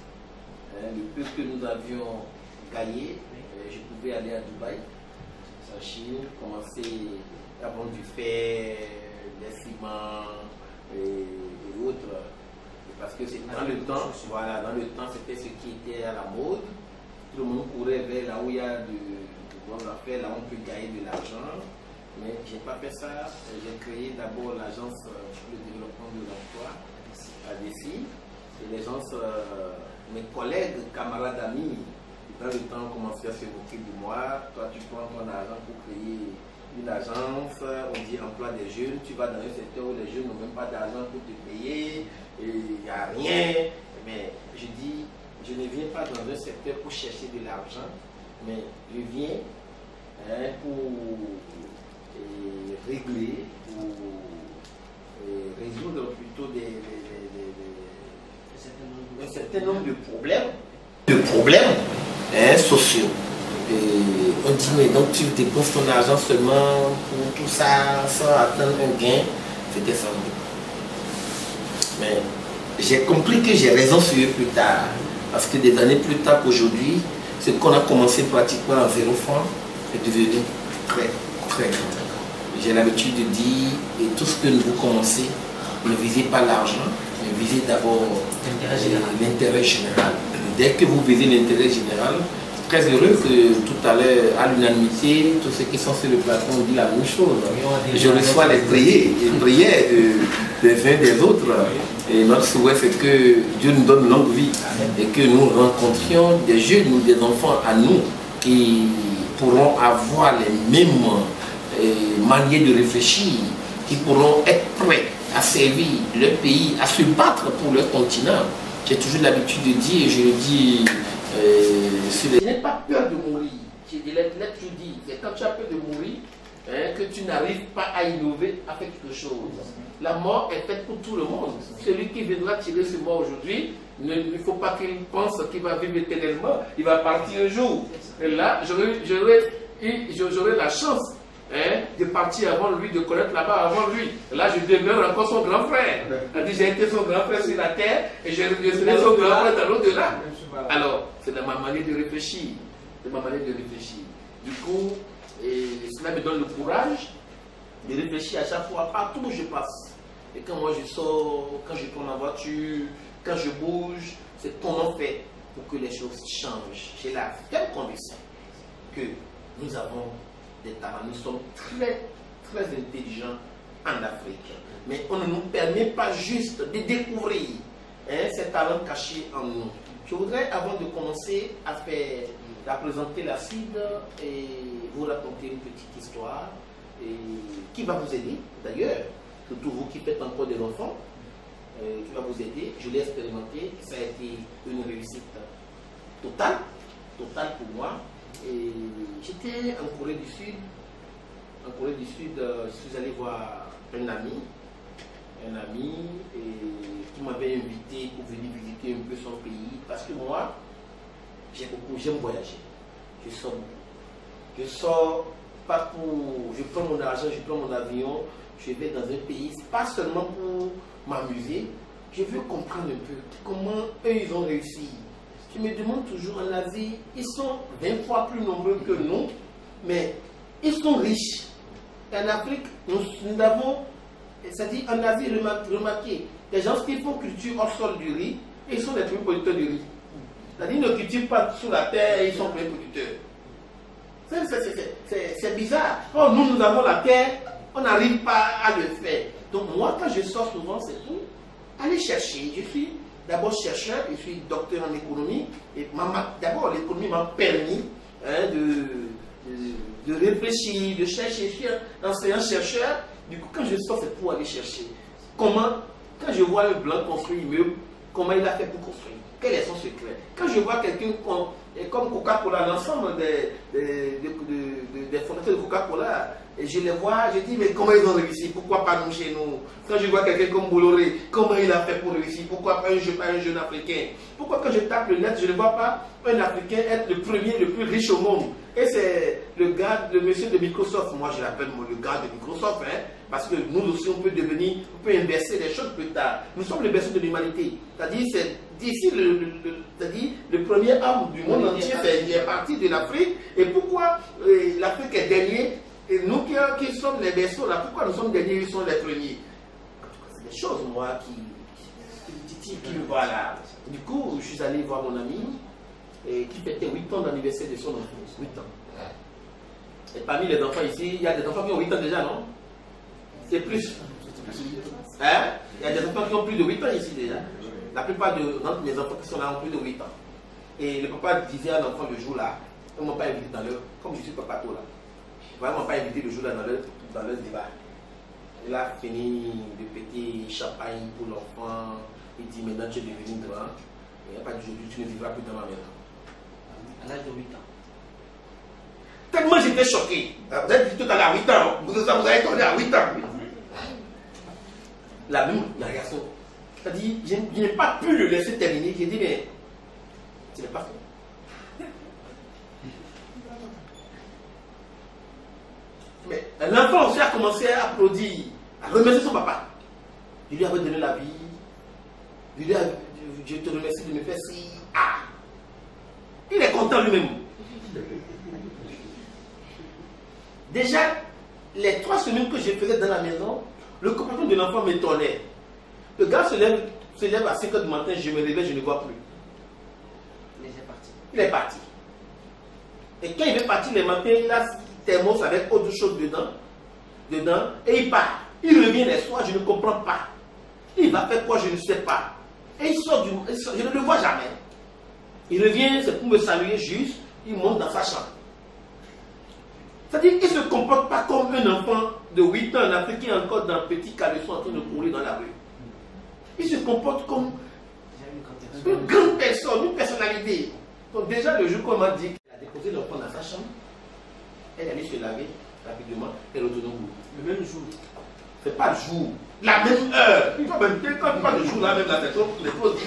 le peu que nous avions gagné, je pouvais aller à Dubaï, en Chine, commencer à vendre du fer, des ciments et autres. Parce que c'est dans le temps, voilà, dans le temps, c'était ce qui était à la mode. Tout le monde courait vers là où il y a de bonnes affaires, là où on peut gagner de l'argent. Mais je n'ai pas fait ça. J'ai créé d'abord l'agence pour le développement de l'emploi à Défi. Et les gens, mes collègues, camarades, amis, dans le temps, ont commencé à se moquer de moi. Toi, tu prends ton argent pour créer une agence, on dit emploi des jeunes. Tu vas dans un secteur où les jeunes n'ont même pas d'argent pour te payer, et il n'y a rien. Mais je dis, je ne viens pas dans un secteur pour chercher de l'argent, mais je viens pour régler, pour résoudre plutôt un certain nombre de problèmes sociaux. Et on dit, mais donc tu dépenses ton argent seulement pour tout ça sans attendre un gain. C'était sans doute. Mais j'ai compris que j'ai raison sur eux plus tard. Parce que des années plus tard qu'aujourd'hui, ce qu'on a commencé pratiquement à 0 francs est devenu très, très grand. J'ai l'habitude de dire, et tout ce que vous commencez, ne visez pas l'argent, mais visez d'abord l'intérêt général. Dès que vous visez l'intérêt général, très heureux que tout à l'heure, à l'unanimité, tous ceux qui sont sur le plateau ont dit la même chose. Je reçois les prières des uns des autres. Et notre souhait, c'est que Dieu nous donne une longue vie et que nous rencontrions des jeunes ou des enfants à nous qui pourront avoir les mêmes manières de réfléchir, qui pourront être prêts à servir leur pays, à se battre pour leur continent. J'ai toujours l'habitude de dire, et je le dis, je n'ai pas peur de mourir. Je dis, c'est quand tu as peur de mourir, que tu n'arrives pas à innover, à faire quelque chose. La mort est faite pour tout le monde. Celui qui viendra tirer sur moi aujourd'hui, il ne faut pas qu'il pense qu'il va vivre éternellement. Il va partir un jour. Et là, j'aurai la chance de partir avant lui, de connaître là-bas avant lui. Là, je demeure encore son grand frère. J'ai été son grand frère sur la terre et je serai son grand frère dans l'au-delà. Alors, c'est de ma manière de réfléchir. De ma manière de réfléchir. Du coup, cela me donne le courage de réfléchir à chaque fois, partout où je passe. Et quand moi je sors, quand je prends ma voiture, quand je bouge, c'est comment faire pour que les choses changent. J'ai la ferme conviction que nous avons des talents, nous sommes très, très intelligents en Afrique. Mais on ne nous permet pas juste de découvrir ces talents cachés en nous. Je voudrais, avant de commencer à présenter la CID, et vous raconter une petite histoire qui va vous aider, d'ailleurs, surtout vous qui faites encore des enfants, qui va vous aider. Je l'ai expérimenté, ça a été une réussite totale pour moi. Et j'étais en Corée du Sud. En Corée du Sud, je suis allé voir un ami qui m'avait invité pour venir visiter un peu son pays. Parce que moi, j'aime voyager. Je sors beaucoup. Je sors pas pour... Je prends mon argent, je prends mon avion, je vais dans un pays, pas seulement pour m'amuser. Je veux comprendre un peu comment eux, ils ont réussi. Je me demande toujours, en Asie, ils sont 20 fois plus nombreux que nous, mais ils sont riches. En Afrique, nous avons, c'est-à-dire en Asie, remarquez, les gens qui font culture hors sol du riz, ils sont les premiers producteurs du riz. C'est-à-dire, ils ne cultivent pas sous la terre, ils sont premiers producteurs. C'est bizarre. Oh, nous avons la terre, on n'arrive pas à le faire. Donc moi, quand je sors souvent, c'est pour aller chercher. Je suis d'abord chercheur, je suis docteur en économie. Et d'abord, l'économie m'a permis de réfléchir, de chercher. Je suis un enseignant-chercheur. Du coup, quand je sors, c'est pour aller chercher. Comment, quand je vois un blanc construire un immeuble, comment il a fait pour construire? Quel est son secret? Quand je vois quelqu'un comme Coca-Cola, l'ensemble des fondateurs de Coca-Cola, je les vois, je dis, mais comment ils ont réussi? Pourquoi pas nous chez nous? Quand je vois quelqu'un comme Bolloré, comment il a fait pour réussir? Pourquoi pas un jeune Africain? Pourquoi quand je tape le net, je ne vois pas un Africain être le premier, le plus riche au monde? Et c'est le monsieur de Microsoft, moi je l'appelle le gars de Microsoft, parce que nous aussi on peut inverser les choses plus tard. Nous sommes le berceau de l'humanité. C'est-à-dire, c'est d'ici le premier homme du monde entier, il est parti de l'Afrique. Et pourquoi l'Afrique est dernier? Et nous qui sommes les berceaux là, pourquoi nous sommes derniers, ils sont les premiers? C'est des choses, moi, qui me voient là. Du coup, je suis allé voir mon ami qui fêtait 8 ans d'anniversaire de son enfant. 8 ans. Et parmi les enfants ici, il y a des enfants qui ont 8 ans déjà, non? C'est plus. Hein? Il y a des enfants qui ont plus de 8 ans ici déjà. La plupart de mes enfants qui sont là ont plus de 8 ans. Et le papa disait à l'enfant le jour là, ils ne m'ont pas invité dans leur. Comme je suis papa tout là. Ils ne m'ont pas invité le jour là dans leur débat. Il a fini de péter champagne pour l'enfant. Il dit maintenant tu es devenu grand. Il n'y a pas d'aujourd'hui, tu ne vivras plus dans ma maison. À l'âge de 8 ans. Tellement j'étais choqué. Vous avez dit tout à l'heure à 8 ans. Vous avez tourné à 8 ans. La réaction. C'est-à-dire, je n'ai pas pu le laisser terminer. J'ai dit, mais ce n'est pas fait. Mais l'enfant aussi a commencé à applaudir, à remercier son papa. Je lui avais donné la vie. Je lui ai dit, je te remercie de me faire ci. Ah! Il est content lui-même. Déjà, les 3 semaines que je faisais dans la maison, le comportement de l'enfant m'étonnait. Le gars se lève à 5 h du matin, je me réveille, je ne vois plus. Il est parti. Et quand il veut partir le matin, il a thermos avec autre chose dedans, et il part. Il revient les soirs, je ne comprends pas. Il va faire quoi, je ne sais pas. Et il sort je ne le vois jamais. Il revient, c'est pour me saluer juste, il monte dans sa chambre. C'est-à-dire qu'il ne se comporte pas comme un enfant de 8 ans en Afrique qui est encore dans un petit caleçon en train de courir dans la rue. Il se comporte comme une grande personne, une personnalité. Donc déjà le jour qu'on m'a dit qu'elle a déposé l'enfant dans sa chambre, elle est allée se laver rapidement, elle retourne au boulot. Le même jour. C'est pas le jour, la même heure. Quand pas le jour, la même la personne, les choses.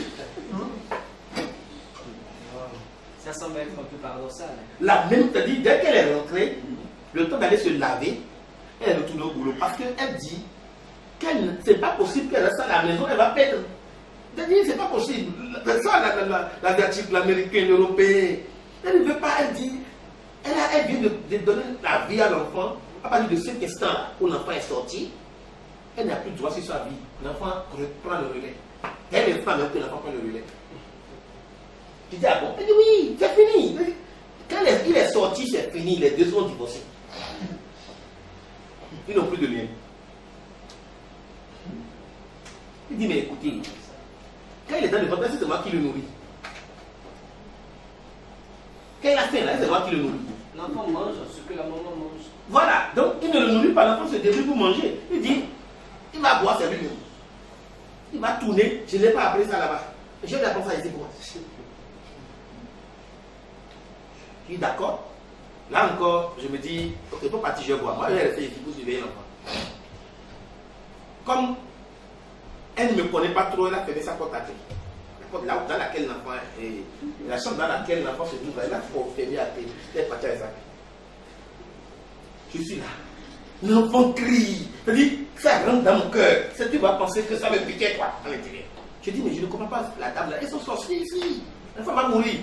Ça semble être un peu paradoxal. La même, c'est-à-dire, dès qu'elle est rentrée, le temps d'aller se laver, elle retourne au boulot. Parce qu'elle dit qu'elle c'est pas possible qu'elle reste à la maison, elle va perdre. C'est-à-dire, c'est pas possible. C'est ça la verticale l'américaine, l'européen. Elle ne veut pas, elle dit, elle vient de donner la vie à l'enfant. À partir de cet instant où l'enfant est sorti, elle n'a plus de droit sur sa vie. L'enfant reprend le relais. Elle est pas même que l'enfant prend le relais. Je dis, ah bon? Elle dit, oui, c'est fini. Quand il est sorti, c'est fini. Les deux sont divorcés. Ils n'ont plus de lien. Il dit, mais écoutez, quand il est dans le ventre, c'est moi qui le nourris. Quand il a faim, là, c'est moi qui le nourris. L'enfant mange ce que la maman mange. Voilà, donc il ne le nourrit pas, l'enfant se débrouille pour manger. Il dit, il va boire, c'est lui. Il va tourner, je n'ai pas appris ça là-bas. Je vais apprendre ça ici pour moi. Je dis d'accord. Là encore, je me dis, ok, pour partir, je vais boire. Moi, je vais rester ici pour surveiller l'enfant. Comme elle ne me connaît pas trop, elle a fermé sa porte à clé. La porte là dans laquelle l'enfant est, la chambre dans laquelle l'enfant se trouve, elle a fermé à clé. Elle est partie avec ça. Je suis là. L'enfant crie. C'est-à-dire, ça rentre dans mon cœur. Tu vas penser que ça me piquait quoi à l'intérieur. Je dis, mais je ne comprends pas la dame là. Elles sont sorcières ici. L'enfant va mourir.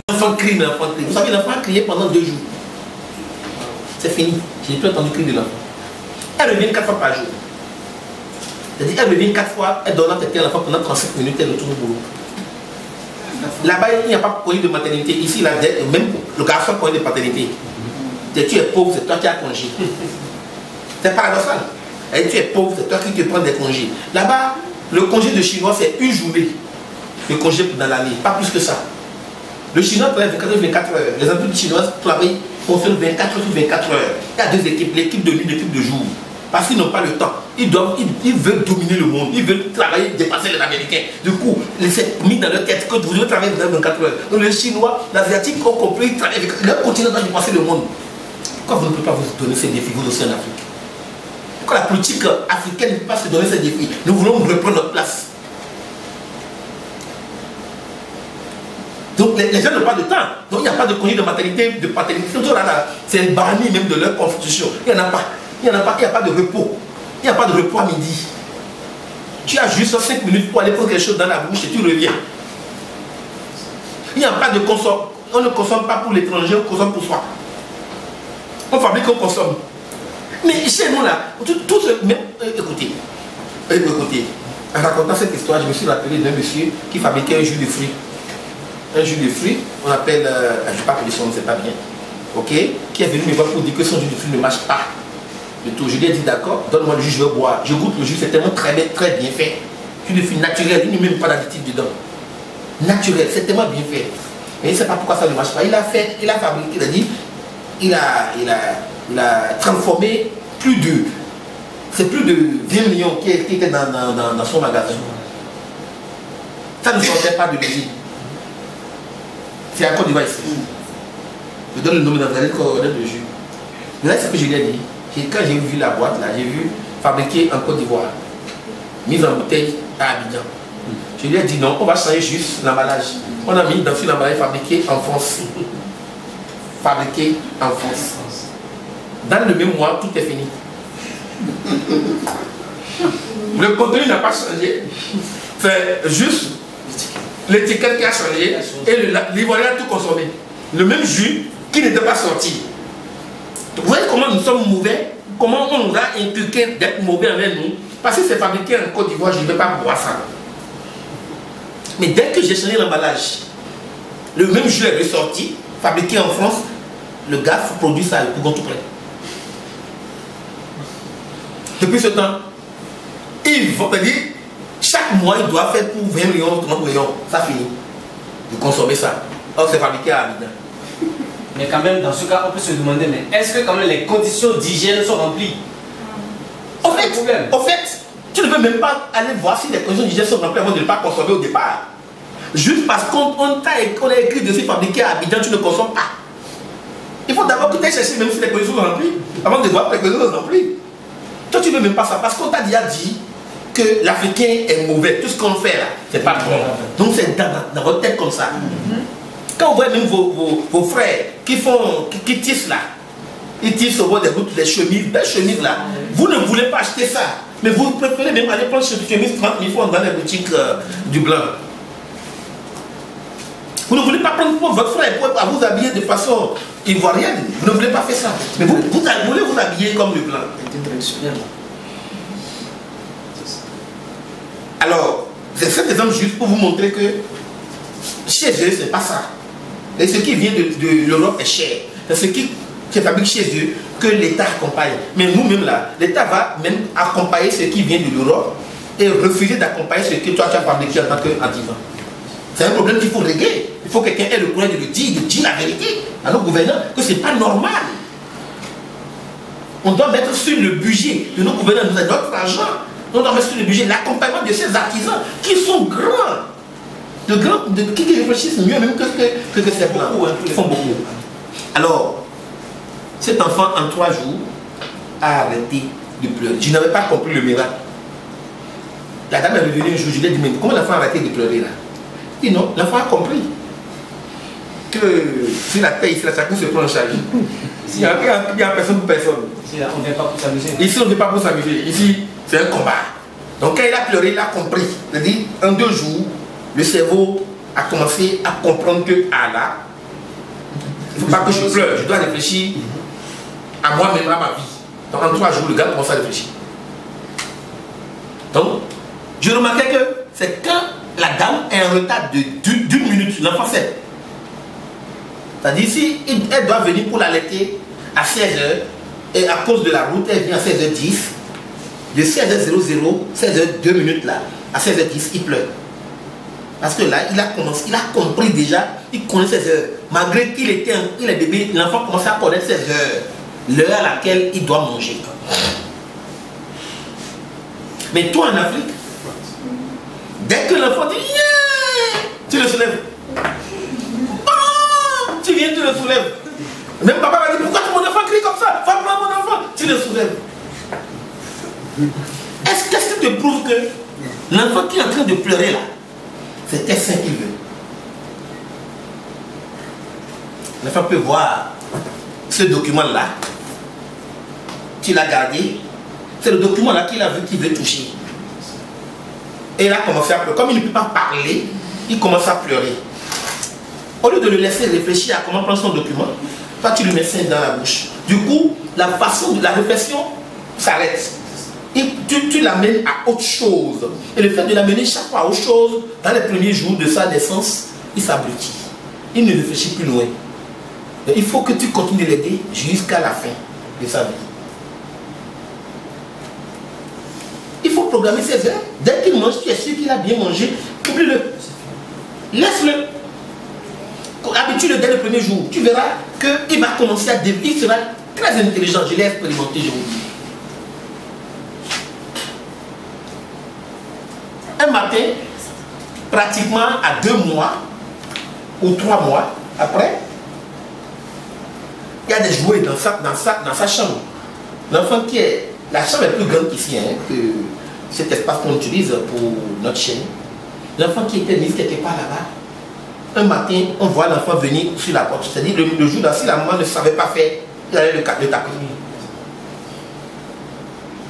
L'enfant crie, mais l'enfant crie. Vous savez, l'enfant a crié pendant 2 jours. C'est fini. Je n'ai plus entendu crier de l'enfant. Elle revient 4 fois par jour. C'est-à-dire, elle revient 4 fois, elle donne à quelqu'un l'enfant pendant 35 minutes, elle retourne au boulot. Là-bas, il n'y a pas de congé de maternité. Ici, là, même le garçon a congé de paternité. Tu es pauvre, c'est toi qui as congé. C'est paradoxal. Et tu es pauvre, c'est toi qui te prends des congés. Là-bas, le congé de chinois, c'est 1 journée. Le congé dans l'année, pas plus que ça. Le chinois travaille 24 heures. Les entreprises chinoises travaillent, fonctionnent 24 heures sur 24 heures. Il y a 2 équipes, l'équipe de nuit, l'équipe de jour. Parce qu'ils n'ont pas le temps. Ils veulent dominer le monde. Ils veulent travailler, dépasser les Américains. Du coup, c'est mis dans leur tête que vous devez travailler 24 heures. Donc les Chinois, l'Asiatique ont compris, ils travaillent avec leur continent dans dépasser le monde. Pourquoi vous ne pouvez pas vous donner ces défis vous aussi en Afrique? Pourquoi la politique africaine ne peut pas se donner ces défis? Nous voulons reprendre notre place. Donc les gens n'ont pas de temps. Donc il n'y a pas de congé de maternité, de paternité. C'est banni même de leur constitution. Il n'y en a pas. Il n'y a pas de repos. Il n'y a pas de repos à midi. Tu as juste 5 minutes pour aller prendre quelque chose dans la bouche et tu reviens. Il n'y a pas de consommation. On ne consomme pas pour l'étranger, on consomme pour soi. On fabrique, on consomme. Mais chez nous là, tout ce... Même, écoutez, en racontant cette histoire, je me suis rappelé d'un monsieur qui fabriquait un jus de fruits. Un jus de fruits, on appelle, je ne sais pas que son nom, c'est pas bien, ok, qui est venu me voir pour dire que son jus de fruits ne marche pas. Je lui ai dit d'accord, donne-moi le jus, je vais boire. Je goûte le jus, c'est tellement très bien fait. Jus de fruits naturel, il n'y a même pas d'additif dedans. Naturel, c'est tellement bien fait. Mais il ne sait pas pourquoi ça ne marche pas. Il a fabriqué, il a dit, il a transformé plus de 20 millions qui étaient dans son magasin. Ça ne sortait pas de l'usine. C'est à Côte d'Ivoire ici. Je donne le nom, vous allez connaître le jus. Mais là, c'est ce que je lui ai dit. Quand j'ai vu la boîte, là, j'ai vu fabriquer en Côte d'Ivoire, mise en bouteille à Abidjan. Je lui ai dit non, on va changer juste l'emballage. On a mis dans une emballage fabriqué en France. Fabriqué en France. Dans le même mois, tout est fini. Le contenu n'a pas changé. C'est juste l'étiquette qui a changé et l'Ivoirien a tout consommé. Le même jus qui n'était pas sorti. Vous voyez comment nous sommes mauvais? Comment on nous a inculqué d'être mauvais envers nous? Parce que c'est fabriqué en Côte d'Ivoire, je ne vais pas boire ça. Mais dès que j'ai changé l'emballage, le même jus est ressorti, fabriqué en France, le gars produit ça pour qu'on tout près. Depuis ce temps, ils vont dire, chaque mois, il doit faire pour 20 millions, 30 millions. Ça finit de consommer ça. Or, c'est fabriqué à Abidjan. Mais quand même, dans ce cas, on peut se demander, mais est-ce que quand même les conditions d'hygiène sont remplies? Au fait, tu ne veux même pas aller voir si les conditions d'hygiène sont remplies avant de ne pas consommer au départ. Juste parce qu'on a écrit dessus fabriqué à Abidjan, tu ne consommes pas. Il faut d'abord que tu ailles chercher même si les conditions sont remplies, avant de voir que les conditions sont remplies. Toi, tu ne veux même pas ça, parce qu'on t'a déjà dit que l'Africain est mauvais. Tout ce qu'on fait là, c'est pas bon. Donc c'est dans votre tête comme ça. Quand vous voyez même vos frères qui tissent là, ils tissent au bord des routes, les chemises, belles chemises là, vous ne voulez pas acheter ça. Mais vous préférez même aller prendre une chemise 30 000 francs dans les boutiques du blanc. Vous ne voulez pas prendre pour votre frère pour vous habiller de façon ivoirienne. Vous ne voulez pas faire ça. Mais vous voulez vous habiller comme le blanc. Alors, c'est cet exemple juste pour vous montrer que chez eux, c'est pas ça. Et ce qui vient de l'Europe est cher. C'est ce qui se fabrique chez eux que l'État accompagne. Mais nous-mêmes là, l'État va même accompagner ce qui vient de l'Europe et refuser d'accompagner ce que toi tu as fabriqué en tant qu'artisan. C'est un problème qu'il faut régler. Il faut que quelqu'un ait le courage de le dire, de dire la vérité à nos gouvernants que ce n'est pas normal. On doit mettre sur le budget de nos gouvernants, notre argent, on doit mettre sur le budget l'accompagnement de ces artisans qui sont grands. Qui réfléchissent mieux même que ces blancs. Ils font beaucoup. Alors, cet enfant en 3 jours a arrêté de pleurer. Je n'avais pas compris le miracle. La dame est revenue un jour, je lui ai dit, mais comment l'enfant a arrêté de pleurer là? Il dit non, l'enfant a compris que si la paix ici, chacun se prend en charge. Il n'y a personne pour personne. Ici, on ne vient pas pour s'amuser. Ici, on ne vient pas pour s'amuser. Ici, c'est un combat. Donc quand il a pleuré, il a compris. C'est-à-dire, en 2 jours, le cerveau a commencé à comprendre que là, il ne faut pas que je pleure, je dois réfléchir à moi-même, à ma vie. Donc en 3 jours, le gars commence à réfléchir. Donc, je remarquais que c'est quand la dame est en retard d'une minute, l'enfant sait. C'est-à-dire, si elle doit venir pour l'allaiter à 16h, et à cause de la route, elle vient à 16h10, de 16h00, 16h2 minutes là, à 16h10, il pleure. Parce que là, il a compris déjà, il connaît 16 heures. Malgré qu'il est bébé, l'enfant commence à connaître 16 heures, l'heure à laquelle il doit manger. Mais toi en Afrique, dès que l'enfant dit yeah, tu le soulèves. Oh, tu viens, tu le soulèves. Même papa va dire pourquoi mon enfant crie comme ça? Va prendre mon enfant, tu le soulèves. Qu'est-ce qui te prouve que l'enfant qui est en train de pleurer là, c'est ça qu'il veut? L'enfant peut voir ce document-là. Tu l'as gardé. C'est le document-là qu'il a vu qu'il veut toucher. Et il a commencé à pleurer. Comme il ne peut pas parler, il commence à pleurer. Au lieu de le laisser réfléchir à comment prendre son document, toi tu lui mets ça dans la bouche. Du coup, la façon de la réflexion s'arrête. Et tu l'amènes à autre chose. Et le fait de l'amener chaque fois à autre chose, dans les premiers jours de sa naissance, il s'abrutit. Il ne réfléchit plus loin. Et il faut que tu continues de l'aider jusqu'à la fin de sa vie. Il faut programmer ses heures. Dès qu'il mange, tu es sûr qu'il a bien mangé. Oublie-le. Laisse-le. Habitue-le dès le premier jour. Tu verras qu'il va commencer à devenir. Il sera très intelligent. Je l'ai expérimenté, je vous dis. Un matin, pratiquement à 2 mois ou 3 mois après, il y a des jouets dans sa chambre. L'enfant qui est... La chambre est plus grande qu'ici, hein, que cet espace qu'on utilise pour notre chaîne. L'enfant qui était mis quelque part là-bas, un matin, on voit l'enfant venir sur la porte. C'est-à-dire le jour là, si la maman ne savait pas faire, il allait le taper.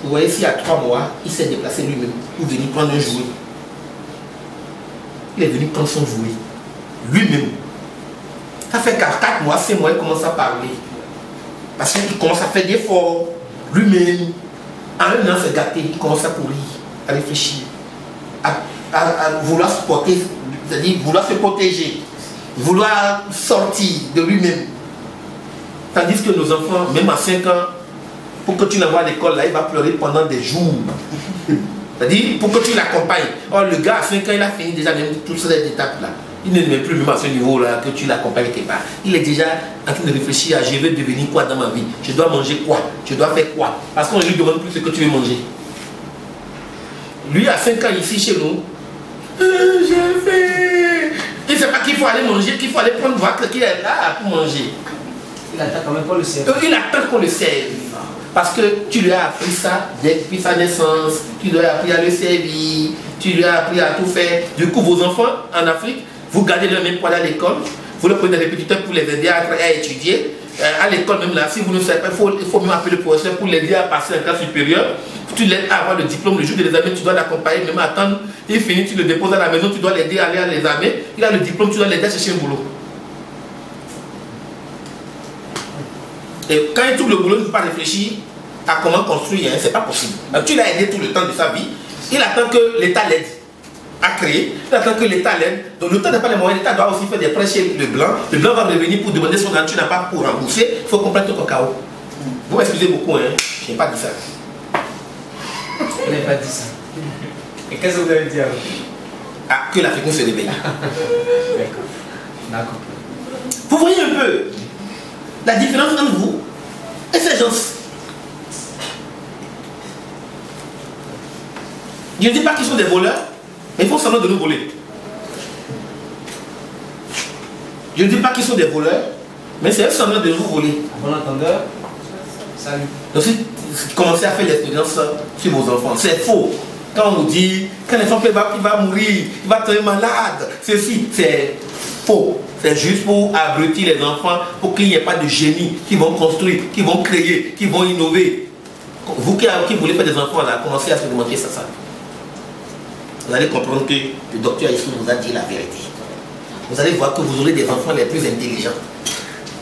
Vous voyez, s'il y a 3 mois, il s'est déplacé lui-même pour venir prendre un jouet. Il est venu prendre son jouet. Lui-même. Ça fait qu'à 4 mois, 5 mois, il commence à parler. Parce qu'il commence à faire des efforts. Lui-même. En un an, se gâter, il commence à courir, à réfléchir, à vouloir se porter, c'est-à-dire vouloir se protéger. vouloir sortir de lui-même. Tandis que nos enfants, même à 5 ans, pour que tu l'envoies à l'école, là, il va pleurer pendant des jours. C'est-à-dire, pour que tu l'accompagnes. Or, le gars, à 5 ans, il a fini déjà même toutes ces étapes-là. Il n'est même plus même à ce niveau-là que tu l'accompagnes quelque part. Il est déjà en train de réfléchir à je vais devenir quoi dans ma vie. Je dois manger quoi. Je dois faire quoi. Parce qu'on ne lui demande plus ce que tu veux manger. Lui, à 5 ans, ici, chez nous, je fais... Il ne sait pas qu'il faut aller manger, qu'il faut aller prendre votre qu'il est là pour manger. Il attend quand même pas le serve. Il attend qu'on le serve. Parce que tu lui as appris ça depuis sa naissance, tu lui as appris à le servir, tu lui as appris à tout faire. Du coup, vos enfants en Afrique, vous gardez le même poids à l'école, vous leur prenez des répétiteurs pour les aider à étudier. À l'école même là, si vous ne savez pas, il faut même appeler le professeur pour l'aider à passer un cas supérieur. Tu l'aides à avoir le diplôme, le jour de l'examen, tu dois l'accompagner, même attendre, il finit, tu le déposes à la maison, tu dois l'aider à aller à l'examen, il a le diplôme, tu dois l'aider à chercher un boulot. Et quand il trouve le boulot, il ne peut pas réfléchir à comment construire, hein, c'est pas possible. Donc, tu l'as aidé tout le temps de sa vie, il attend que l'État l'aide à créer, il attend que l'État l'aide. Donc l'État n'a pas les moyens, l'État doit aussi faire des prêts chez le blanc. Le blanc va revenir pour demander son argent, tu n'as pas pour rembourser, il faut complèter ton chaos. Vous m'excusez beaucoup, hein, je n'ai pas dit ça. Vous n'avez pas dit ça. Et qu'est-ce que vous avez dit alors? Ah, que l'Africain se réveille. D'accord. Vous voyez un peu la différence entre vous et ces gens. Je ne dis pas qu'ils sont des voleurs, mais ils font semblant de nous voler. Je ne dis pas qu'ils sont des voleurs, mais c'est un semblant de nous voler. Bon entendeur, salut. Donc si vous commencez à faire l'expérience sur vos enfants, c'est faux. Quand on vous dit qu'un enfant il va mourir, il va tomber malade, ceci, c'est faux. C'est juste pour abrutir les enfants, pour qu'il n'y ait pas de génie qui vont construire, qui vont créer, qui vont innover. Vous qui voulez faire des enfants, là, commencez à se demander ça. Vous allez comprendre que le docteur Issou nous a dit la vérité. Vous allez voir que vous aurez des enfants les plus intelligents.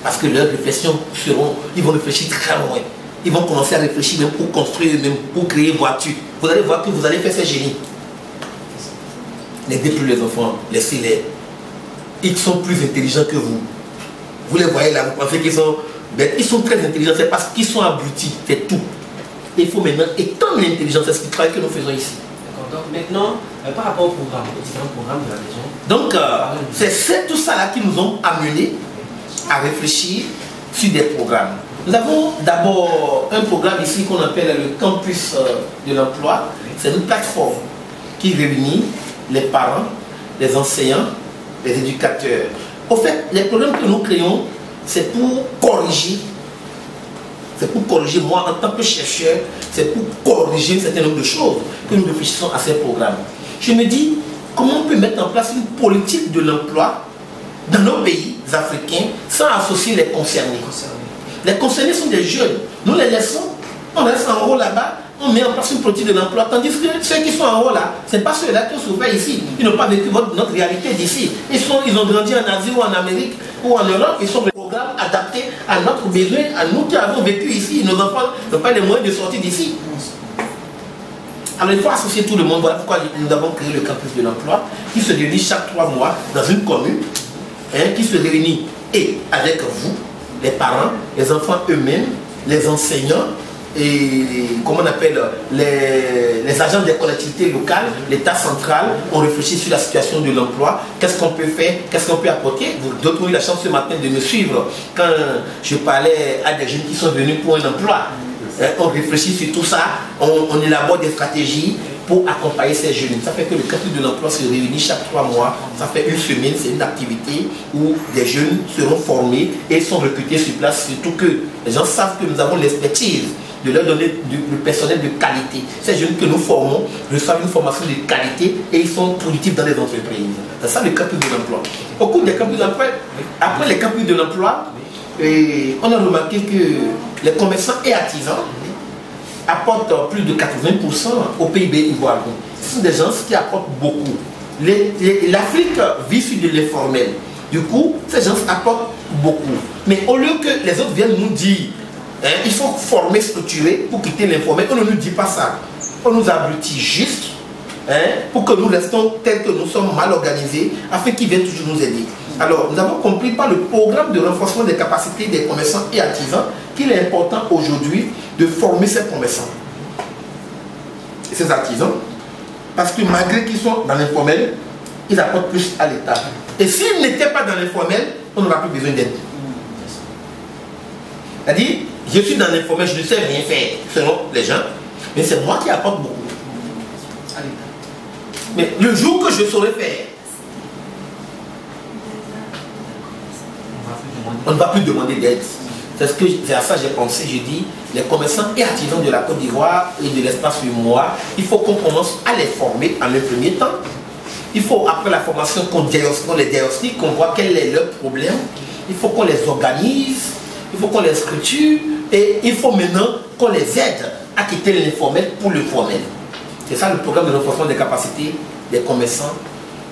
Parce que leurs réflexions seront, ils vont réfléchir très loin. Ils vont commencer à réfléchir même pour construire, même pour créer une voiture. Vous allez voir que vous allez faire ces génies. N'aidez plus les enfants, laissez-les. Ils sont plus intelligents que vous. Vous les voyez là, vous pensez qu'ils sont bêtes. Ils sont très intelligents, c'est parce qu'ils sont abrutis, c'est tout. Et il faut maintenant étendre l'intelligence, c'est ce travail que nous faisons ici. Donc maintenant, par rapport au programme, aux différents programmes de la région. Donc, c'est tout ça là qui nous ont amenés à réfléchir sur des programmes. Nous avons d'abord un programme ici qu'on appelle le campus de l'emploi. C'est une plateforme qui réunit les parents, les enseignants, les éducateurs. Au fait, les programmes que nous créons, c'est pour corriger. C'est pour corriger, moi en tant que chercheur, c'est pour corriger un certain nombre de choses que nous réfléchissons à ces programmes. Je me dis, comment on peut mettre en place une politique de l'emploi dans nos pays africains sans associer les concernés. Les concernés sont des jeunes. Nous les laissons, on reste en haut là-bas, on met en place une politique de l'emploi. Tandis que ceux qui sont en haut là, ce n'est pas ceux-là qui ont souffert ici. Ils n'ont pas vécu notre réalité d'ici. Ils ont grandi en Asie ou en Amérique ou en Europe. Ils sont des programmes adaptés à notre besoin, à nous qui avons vécu ici. Nos enfants n'ont pas les moyens de sortir d'ici. Alors il faut associer tout le monde. Voilà pourquoi nous avons créé le campus de l'emploi qui se réunit chaque 3 mois dans une commune, qui se réunit et avec vous, les parents, les enfants eux-mêmes, les enseignants et comment on appelle les agents des collectivités locales, l'État central. On réfléchit sur la situation de l'emploi, qu'est-ce qu'on peut faire, qu'est-ce qu'on peut apporter. D'autres ont eu la chance ce matin de me suivre quand je parlais à des jeunes qui sont venus pour un emploi. On réfléchit sur tout ça, on élabore des stratégies pour accompagner ces jeunes. Ça fait que le campus de l'emploi se réunit chaque 3 mois. Ça fait une semaine, c'est une activité où des jeunes seront formés et sont recrutés sur place. Surtout que les gens savent que nous avons l'expertise de leur donner du personnel de qualité. Ces jeunes que nous formons reçoivent une formation de qualité et ils sont productifs dans les entreprises. C'est ça le campus de l'emploi. Au cours des campus de l'emploi, après les campus de l'emploi, on a remarqué que les commerçants et artisans apportent plus de 80% au PIB ivoirien. Ce sont des gens qui apportent beaucoup. L'Afrique vit sur de l'informel. Du coup, ces gens apportent beaucoup. Mais au lieu que les autres viennent nous dire il faut former, structurer pour quitter l'informel, on ne nous dit pas ça. On nous abrutit juste pour que nous restons tels que nous sommes mal organisés afin qu'ils viennent toujours nous aider. Alors, nous avons compris par le programme de renforcement des capacités des commerçants et artisans qu'il est important aujourd'hui de former ces commerçants et ces artisans, parce que malgré qu'ils sont dans l'informel, ils apportent plus à l'État. Et s'ils n'étaient pas dans l'informel, on n'aura plus besoin d'aide. C'est-à-dire, je suis dans l'informel, je ne sais rien faire selon les gens, mais c'est moi qui apporte beaucoup à l'État. Mais le jour que je saurais faire, on ne va plus demander d'aide. C'est à ça que j'ai pensé, j'ai dit, les commerçants et artisans de la Côte d'Ivoire et de l'espace UEMOA, il faut qu'on commence à les former en un premier temps. Il faut, après la formation, qu'on les diagnostique, qu'on voit quel est leur problème. Il faut qu'on les organise, il faut qu'on les structure et il faut maintenant qu'on les aide à quitter l'informel pour le formel. C'est ça le programme de renforcement des capacités des commerçants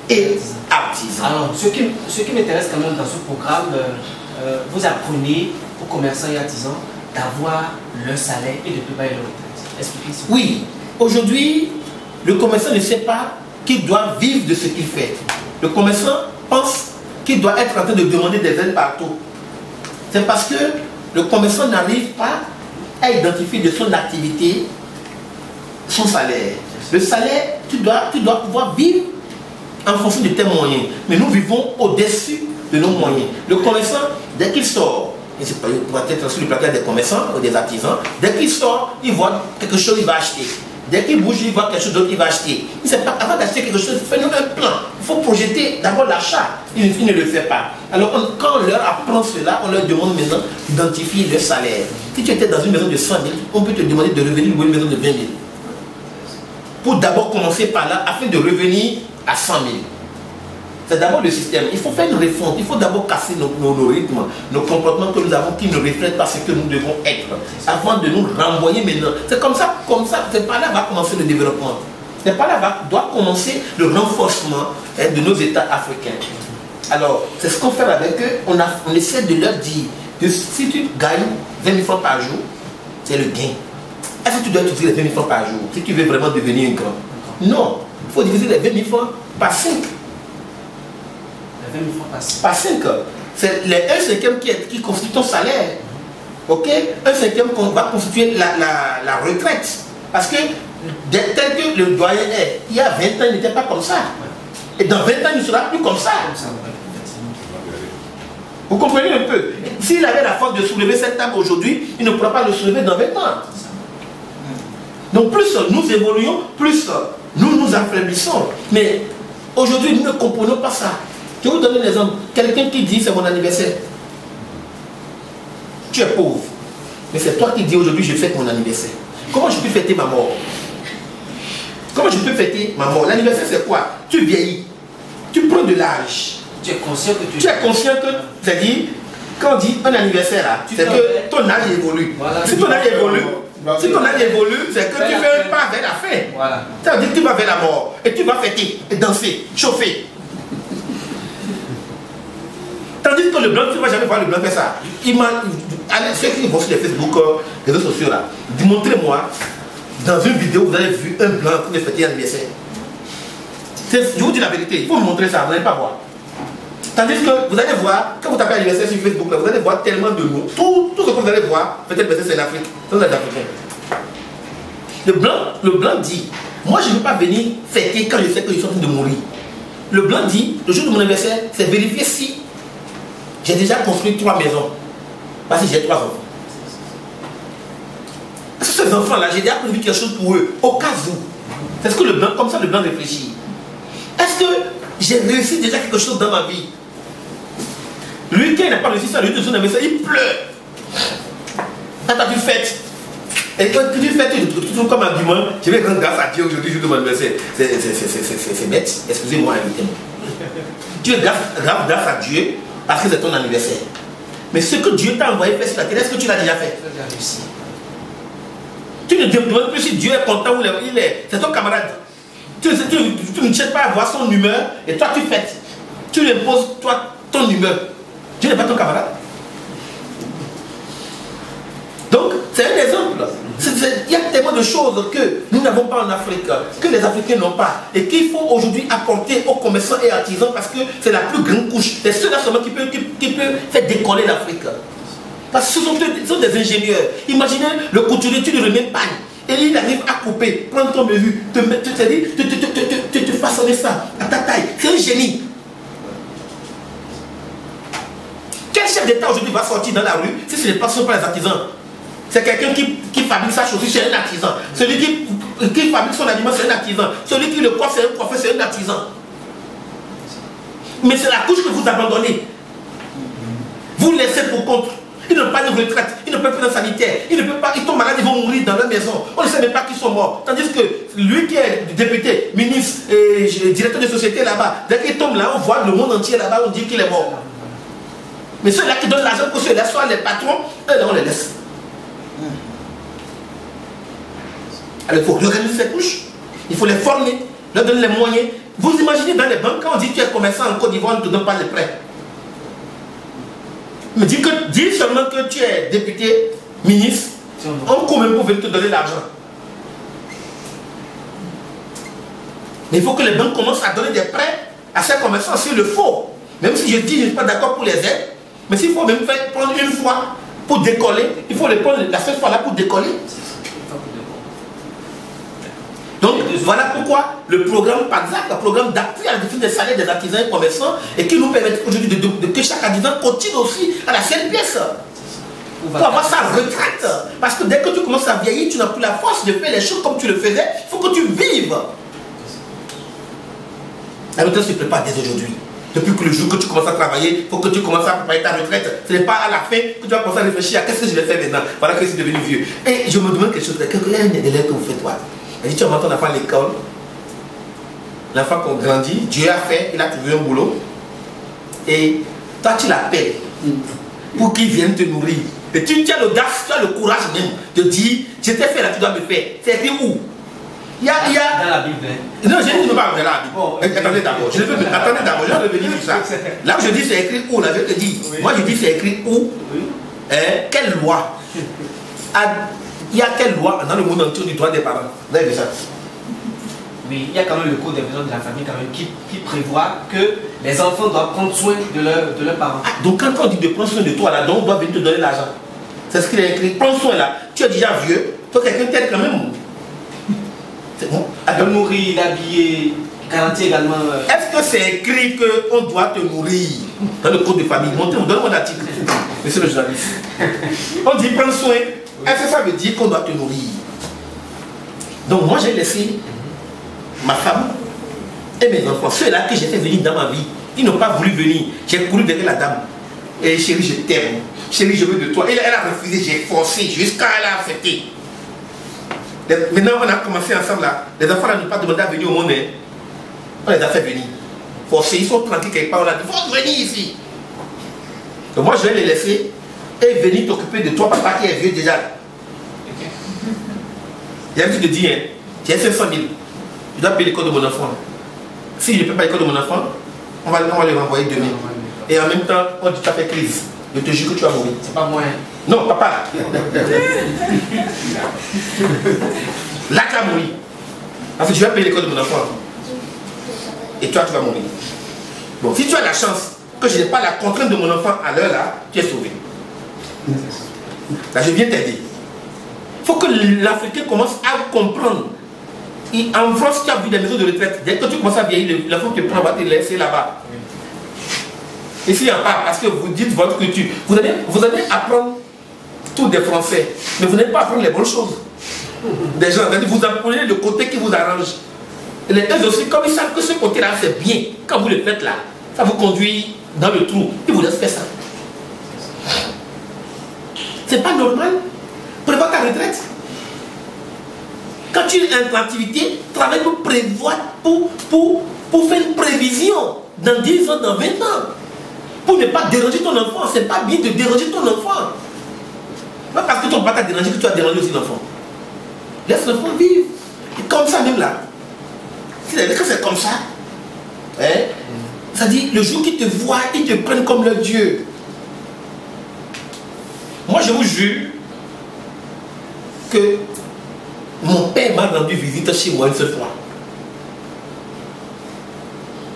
et artisans. Alors, ce qui m'intéresse quand même dans ce programme, vous apprenez aux commerçants et artisans d'avoir leur salaire et de préparer leur retraite. Expliquez-moi. Oui, aujourd'hui, le commerçant ne sait pas qu'il doit vivre de ce qu'il fait. Le commerçant pense qu'il doit être en train de demander des aides partout. C'est parce que le commerçant n'arrive pas à identifier de son activité son salaire. Le salaire, tu dois pouvoir vivre en fonction de tes moyens. Mais nous vivons au-dessus de nos moyens. Le commerçant, dès qu'il sort, et c'est pas peut-être sur le placard des commerçants ou des artisans, dès qu'il sort, il voit quelque chose, il va acheter. Dès qu'il bouge, il voit quelque chose d'autre, il va acheter. Il sait pas, avant d'acheter quelque chose, fais-nous un plan. Il faut projeter d'abord l'achat. Il ne le fait pas. Alors quand on leur apprend cela, on leur demande maintenant d'identifier leur salaire. Si tu étais dans une maison de 100 000, on peut te demander de revenir louer une maison de 20 000. Pour d'abord commencer par là, afin de revenir à 100 000. C'est d'abord le système. Il faut faire une réforme. Il faut d'abord casser nos rythmes, nos comportements que nous avons qui ne reflètent pas ce que nous devons être, avant de nous renvoyer maintenant. C'est comme ça, c'est par là va commencer le développement. C'est par là doit commencer le renforcement de nos États africains. Alors, c'est ce qu'on fait avec eux. On essaie de leur dire que si tu gagnes 20 000 francs par jour, c'est le gain. Est-ce que tu dois utiliser les 20 000 francs par jour si tu veux vraiment devenir un grand? Non. Il faut diviser les 20 000 francs par 5. Par 5. C'est les 1/5 qui constitue ton salaire. Ok? 1/5 qu'on va constituer la retraite. Parce que tel que le doyen est, il y a 20 ans, il n'était pas comme ça. Et dans 20 ans, il ne sera plus comme ça. Vous comprenez un peu? S'il avait la force de soulever cette table aujourd'hui, il ne pourra pas le soulever dans 20 ans. Donc plus nous évoluons, plus nous nous affaiblissons. Mais aujourd'hui, nous ne comprenons pas ça. Je vais vous donner un exemple. Quelqu'un qui dit c'est mon anniversaire. Tu es pauvre. Mais c'est toi qui dis aujourd'hui je fête mon anniversaire. Comment je peux fêter ma mort? Comment je peux fêter ma mort? L'anniversaire c'est quoi? Tu vieillis. Tu prends de l'âge. Tu es conscient que tu es conscient que, c'est-à-dire, quand on dit un anniversaire là, c'est que ton âge évolue. Voilà. Si ton âge évolue, c'est que tu fais un pas vers la fin. Voilà. Ça veut dire que tu vas vers la mort. Et tu vas fêter, et danser, chauffer. Tandis que le blanc, tu ne vas jamais voir le blanc faire ça. Allez, ceux qui vont sur les Facebook, les réseaux sociaux là, montrez-moi, dans une vidéo, vous avez vu un blanc qui fêter un anniversaire. Je vous dis la vérité, il faut me montrer ça, vous n'allez pas voir. Tandis que vous allez voir, quand vous tapez anniversaire sur Facebook, là, vous allez voir tellement de mots. Tout ce que vous allez voir, peut-être c'est l'Afrique. C'est les Africains. Le blanc dit, moi je ne veux pas venir fêter quand je sais qu'ils sont en train de mourir. Le blanc dit, le jour de mon anniversaire, c'est vérifier si j'ai déjà construit 3 maisons. Parce que j'ai 3 enfants. Parce que ces enfants-là, j'ai déjà prévu quelque chose pour eux, au cas où. C'est ce que le blanc, comme ça le blanc réfléchit. Est-ce que j'ai réussi déjà quelque chose dans ma vie? Lui, quand il n'a pas réussi ça, lui, de son anniversaire, il pleure. Quand tu fêtes, et quand tu fêtes, tu trouves comme argument, je vais rendre grâce à Dieu aujourd'hui, jour de mon anniversaire. C'est bête, excusez-moi, invitez-moi. Tu es grâce à Dieu parce que c'est ton anniversaire. Mais ce que Dieu t'a envoyé faire sur la terre, est-ce que tu l'as déjà fait? Tu ne demandes plus si Dieu est content ou il est. C'est ton camarade. Tu ne cherches pas à voir son humeur et toi tu fêtes. Tu lui imposes toi ton humeur. Dieu n'est pas ton camarade. Donc, c'est un exemple. C'est Il y a tellement de choses que nous n'avons pas en Afrique, que les Africains n'ont pas, et qu'il faut aujourd'hui apporter aux commerçants et artisans parce que c'est la plus grande couche. C'est ceux-là seulement qui peuvent faire décoller l'Afrique. Parce que ce sont des ingénieurs. Imaginez le couturier, tu lui remets pagne. Et il arrive à couper, prendre ton mesure, te façonner ça à ta taille. C'est un génie. Quel chef d'État aujourd'hui va sortir dans la rue si ce n'est pas les artisans? C'est quelqu'un qui fabrique sa chaussure, c'est un artisan. Celui qui fabrique son aliment, c'est un artisan. Celui qui le coiffe, c'est un coiffeur, c'est un artisan. Mais c'est la couche que vous abandonnez. Vous laissez pour compte. Ils n'ont pas de retraite, ils ne peuvent pas de sanitaire, ils ne peuvent pas, ils tombent malades, ils vont mourir dans leur maison. On ne sait même pas qu'ils sont morts. Tandis que lui qui est député, ministre, directeur de société là-bas, dès qu'il tombe là, on voit le monde entier là-bas, on dit qu'il est mort. Mais ceux-là qui donnent l'argent pour ceux-là, soit les patrons, eux là on les laisse. Alors il faut organiser ces couches, il faut les former, leur donner les moyens. Vous imaginez dans les banques, quand on dit que tu es commerçant en Côte d'Ivoire, on ne te donne pas les prêts. Mais dis seulement que tu es député, ministre, on court même pour venir te donner l'argent. Mais il faut que les banques commencent à donner des prêts à ces commerçants s'il le faut. Même si je dis que je ne suis pas d'accord pour les aides, mais s'il faut même prendre une fois pour décoller, il faut les prendre la seule fois là pour décoller. Donc voilà pourquoi le programme PADZAC, le programme d'appui à la défense des salaires des artisans et commerçants, et qui nous permet aujourd'hui que chaque artisan continue aussi à la seule pièce. Pour avoir sa retraite. Parce que dès que tu commences à vieillir, tu n'as plus la force de faire les choses comme tu le faisais. Il faut que tu vives. La retraite se prépare dès aujourd'hui. Depuis que le jour que tu commences à travailler, il faut que tu commences à préparer ta retraite. Ce n'est pas à la fin que tu vas commencer à réfléchir à qu'est-ce que je vais faire maintenant. Voilà que je suis devenu vieux. Et je me demande quelque chose. Quel est un élève que vous faites, toi? Et tu vas ton enfant à l'école, l'enfant qu'on grandit, Dieu a fait, il a trouvé un boulot, et toi tu l'appelles pour qu'il vienne te nourrir. Et tu as l'audace, tu as le courage même de dire, je t'ai fait là, tu dois me faire. C'est écrit où? Il y a... Dans la Bible. Non, je ne veux pas revenir dans la Bible. Bon, attendez d'abord, je vais revenir sur ça. Là où je dis c'est écrit où, là je te dis. Oui. Moi je dis c'est écrit où. Oui. Quelle loi? Il y a quelle loi dans le monde entier du droit des parents? Vous avez vu ça? Oui, il y a quand même le code des besoins de la famille quand même qui prévoit que les enfants doivent prendre soin de leurs parents. Ah, donc quand on dit de prendre soin de toi là, donc on doit venir te donner l'argent. C'est ce qu'il a écrit. Prends soin là. Tu es déjà vieux, toi quelqu'un t'aide quand même. C'est bon. De nourrir, d'habiller, garantir également. Est-ce que c'est écrit qu'on doit te nourrir dans le code de famille? Donne-moi l'article, monsieur le journaliste. On dit prends soin. Est-ce que ça veut dire qu'on doit te nourrir? Donc moi j'ai laissé ma femme et mes enfants, ceux-là que j'ai fait venir dans ma vie, ils n'ont pas voulu venir. J'ai couru derrière la dame. Et chérie, je t'aime. Chérie, je veux de toi. Et elle a refusé, j'ai forcé jusqu'à elle a accepté. Maintenant on a commencé ensemble là. Les enfants n'ont pas demandé à venir au monde. On les a fait venir. Forcés, ils sont tranquilles quelque part. On a dit, faut venir ici. Donc moi je vais les laisser et venir t'occuper de toi, papa qui est vieux déjà. Il y a un truc de dire, tu as 500 000, je dois payer l'école de mon enfant. Si je ne paie pas l'école de mon enfant, on va lui renvoyer 2000. Et en même temps, on dit tu as fait crise. Je te jure que tu vas mourir. C'est pas moi. Non, papa. Là, tu vas mourir. Parce que je vais payer l'école de mon enfant. Et toi, tu vas mourir. Bon, si tu as la chance que je n'ai pas la contrainte de mon enfant à l'heure là, tu es sauvé. Là, je viens t'aider. Il faut que l'Africain commence à comprendre. Et en France, tu as vu des maisons de retraite. Dès que tu commences à vieillir, l'enfant te prend, va te laisser là-bas. Ici, il n'y a pas, parce que vous dites votre culture. Vous allez apprendre tout des Français, mais vous n'allez pas apprendre les bonnes choses. Des gens, vous apprenez le côté qui vous arrange. Et les eux aussi, comme ils savent que ce côté-là, c'est bien, quand vous le faites là, ça vous conduit dans le trou. Ils vous laissent faire ça. C'est pas normal. Prévois ta retraite. Quand tu es en activité, travaille pour prévoir, pour faire une prévision dans 10 ans, dans 20 ans. Pour ne pas déranger ton enfant. C'est pas bien de déranger ton enfant. Pas parce que ton papa t'a dérangé que tu as dérangé aussi l'enfant. Laisse l'enfant vivre. Et comme ça même là. Quand c'est comme ça, hein, ça dit le jour qu'ils te voient, ils te prennent comme leur Dieu. Moi je vous jure que Mon père m'a rendu visite chez moi une seule fois.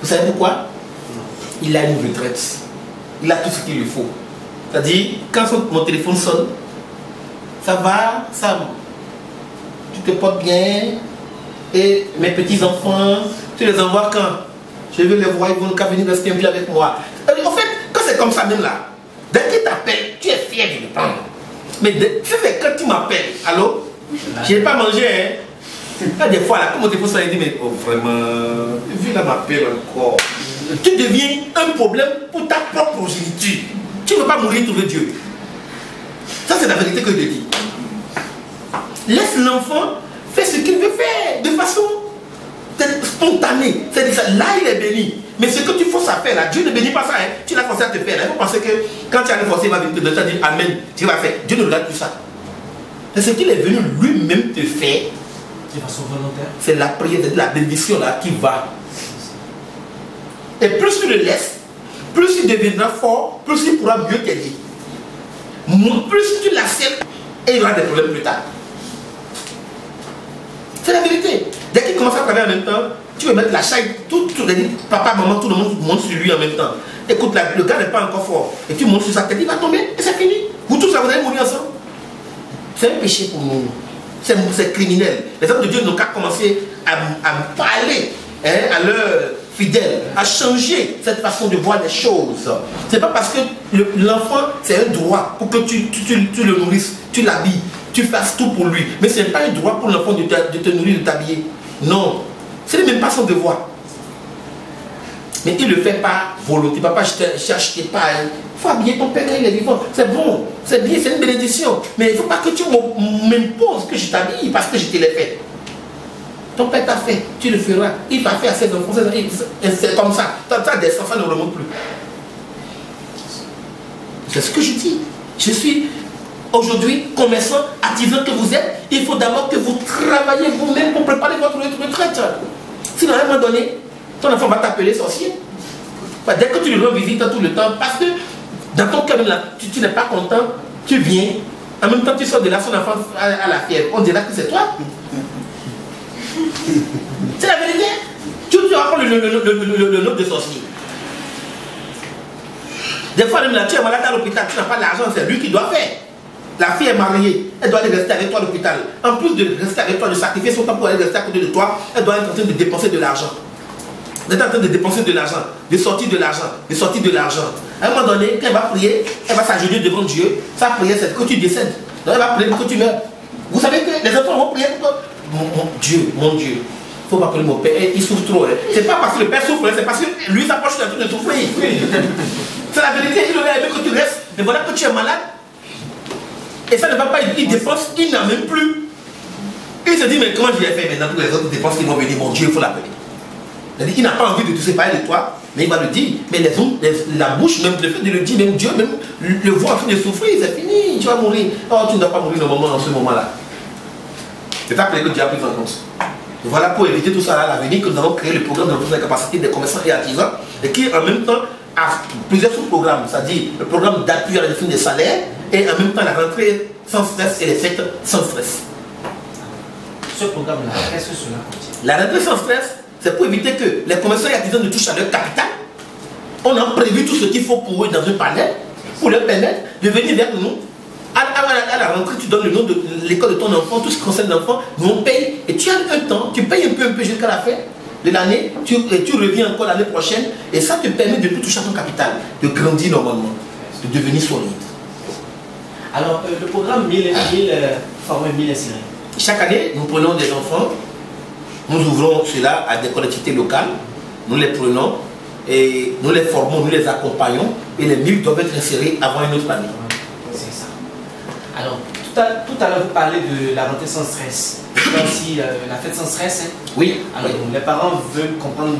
Vous savez pourquoi? Il a une retraite. Il a tout ce qu'il lui faut. C'est-à-dire, quand mon téléphone sonne, ça va, ça, tu te portes bien, et mes petits-enfants, tu les envoies quand? Je veux les voir, ils vont qu'à venir rester un peu avec moi. En fait, quand c'est comme ça même là, dès qu'il t'appelle, tu es fier de le prendre. Mais quand tu m'appelles, allô, je n'ai pas mangé, hein. Là, des fois, là, comme mon téléphone sonne, il dit, mais oh, vraiment, vu là m'appelle encore. Tu deviens un problème pour ta propre progéniture. Tu ne veux pas mourir, trouver Dieu. Ça, c'est la vérité que je dis. Laisse l'enfant faire ce qu'il veut faire de façon spontanée. C'est-à-dire ça, là, il est béni. Mais ce que tu forces à faire là, Dieu ne bénit pas ça. Hein. Tu l'as forcé à te faire. Là. Il faut penser que quand tu as forcé, il va venir te donner, tu vas dire Amen. Tu vas faire. Dieu ne regarde plus ça. C'est ce qu'il est venu lui-même te faire. De façon volontaire. C'est la prière, c'est la bénédiction là qui va. Et plus tu le laisses, plus il deviendra fort, plus il pourra mieux t'aider. Plus tu l'acceptes, et il y aura des problèmes plus tard. C'est la vérité. Dès qu'il commence à travailler en même temps, tu veux mettre la chaîne, papa, maman, tout le monde monte sur lui en même temps. Écoute, le gars n'est pas encore fort. Et tu montes sur sa tête, il va tomber, et c'est fini. Vous tous, là, vous allez mourir ensemble. C'est un péché pour nous. C'est criminel. Les hommes de Dieu n'ont qu'à commencer à parler à leurs fidèles, à changer cette façon de voir les choses. C'est pas parce que l'enfant, c'est un droit pour que tu le nourrisses, tu l'habilles, tu fasses tout pour lui. Mais ce n'est pas un droit pour l'enfant de te nourrir, de t'habiller. Non. Ce n'est même pas son devoir. Mais il ne le fait pas volonté. Papa, je t'ai acheté pas. Il faut habiller ton père quand il est vivant. C'est bon, c'est bien, c'est une bénédiction. Mais il ne faut pas que tu m'imposes que je t'habille parce que je te l'ai fait. Ton père t'a fait, tu le feras. Il va faire à ses enfants. C'est comme ça. T'as des enfants ne remontent plus. C'est ce que je dis. Je suis aujourd'hui commerçant, artisan que vous êtes. Il faut d'abord que vous travaillez vous-même pour préparer votre retraite. Sinon, à un moment donné, ton enfant va t'appeler sorcier. Dès que tu lui rends visite tout le temps, parce que dans ton cœur, tu n'es pas content, tu viens. En même temps, tu sors de là, son enfant à la fièvre. On dira que c'est toi. C'est la vérité. Tu vas prendre le nom de sorcier. Des fois, même là, tu es malade à l'hôpital, tu n'as pas d'argent, c'est lui qui doit faire. La fille est mariée, elle doit aller rester avec toi à l'hôpital. En plus de rester avec toi, de sacrifier son temps pour aller rester à côté de toi, elle doit être en train de dépenser de l'argent. Elle est en train de dépenser de l'argent, de sortir de l'argent, de sortir de l'argent. À un moment donné, quand elle va prier, elle va s'agenouiller devant Dieu. Sa prière, c'est que tu décèdes. Donc elle va prier pour que tu meurs. Vous savez que les enfants vont prier pour que... Mon Dieu, il ne faut pas appeler mon père, il souffre trop. C'est pas parce que le père souffre, c'est parce que lui s'approche d'un truc de souffrir. C'est la vérité, il aurait aimé que tu restes, mais voilà que tu es malade. Et ça ne va pas, il dépense, il n'a même plus. Il se dit, mais comment je vais faire maintenant pour les autres dépenses qui vont venir, mon Dieu, il faut l'appeler. Il n'a pas envie de te séparer de toi, mais il va le dire. Mais la bouche, même le fait de le dire, même Dieu, même le voit en train de souffrir, c'est fini, tu vas mourir. Oh, tu ne dois pas mourir dans ce moment-là. C'est pas que Dieu a pris en compte. Voilà pour éviter tout ça à l'avenir que nous avons créé le programme de renforcement des capacités des commerçants et artisans et qui en même temps a plusieurs sous-programmes, c'est-à-dire le programme d'appui à la gestion des salaires et en même temps la rentrée sans stress et les fêtes sans stress. Ce programme-là, qu'est-ce que cela contient? La rentrée sans stress, c'est pour éviter que les commerçants et artisans ne touchent à leur capital. On a prévu tout ce qu'il faut pour eux dans un panel pour leur permettre de venir vers nous. À la rentrée, tu donnes le nom de l'école de ton enfant, tout ce qui concerne l'enfant, nous on paye et tu as un temps, tu payes un peu jusqu'à la fin de l'année, tu reviens encore l'année prochaine et ça te permet de tout toucher à ton capital, de grandir normalement, de devenir solide. Alors, le programme 1000 former 1000 insérés. Chaque année, nous prenons des enfants, nous ouvrons cela à des collectivités locales, nous les prenons et nous les formons, nous les accompagnons et les 1000 doivent être insérés avant une autre année. C'est ça. Alors, tout à l'heure, vous parlez de la rentrée sans stress. Aussi, la fête sans stress. Hein? Oui. Alors, oui. Les parents veulent comprendre.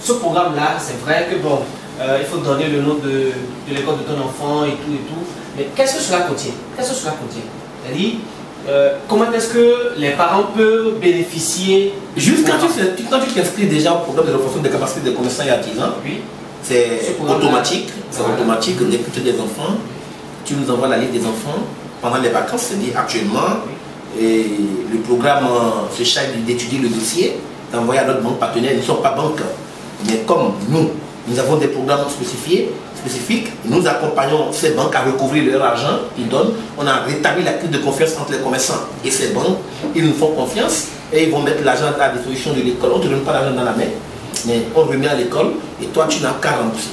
Ce programme-là, c'est vrai que bon, il faut donner le nom de l'école de ton enfant et tout. Mais qu'est-ce que cela contient? C'est-à-dire, comment est-ce que les parents peuvent bénéficier? Juste quand tu t'inscris déjà au programme de renforcement des capacités des commerçants et artisans, oui. C'est automatique. C'est automatique. Dès que tu as des enfants, tu nous envoies la liste des enfants pendant les vacances, c'est-à-dire actuellement, et le programme se charge d'étudier le dossier, d'envoyer à notre banque partenaire. Nous ne sommes pas banque, mais comme nous avons des programmes spécifiques, nous accompagnons ces banques à recouvrir leur argent qu'ils donnent. On a rétabli la crise de confiance entre les commerçants et ces banques. Ils nous font confiance et ils vont mettre l'argent à la disposition de l'école. On ne te donne pas l'argent dans la main, mais on remet à l'école et toi tu n'as qu'à rembourser.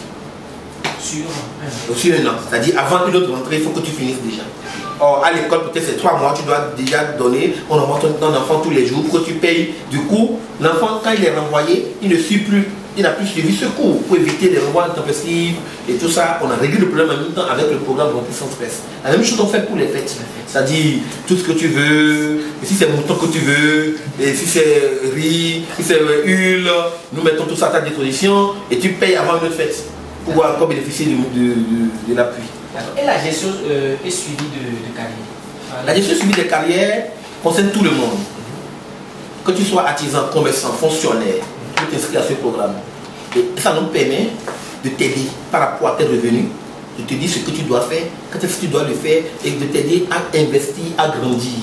Sur un an. C'est-à-dire avant une autre rentrée, il faut que tu finisses déjà. Or, à l'école, peut-être c'est 3 mois, tu dois déjà donner, on envoie ton enfant tous les jours pour que tu payes. Du coup, l'enfant, quand il est renvoyé, il ne suit plus, il n'a plus suivi ce cours pour éviter les renvois intempestifs et tout ça. On a réglé le problème en même temps avec le programme de remplissance presse. La même chose on fait pour les fêtes. C'est-à-dire tout ce que tu veux, et si c'est mouton que tu veux, et si c'est riz, si c'est huile, nous mettons tout ça à ta disposition et tu payes avant une autre fête pour pouvoir encore bénéficier de l'appui. Et la gestion est suivie de carrière? La gestion suivie des carrières concerne tout le monde. Que tu sois artisan, commerçant, fonctionnaire, tu peux t'inscrire à ce programme. Et ça nous permet de t'aider par rapport à tes revenus, de te dire ce que tu dois faire, quand est-ce que tu dois le faire, et de t'aider à investir, à grandir.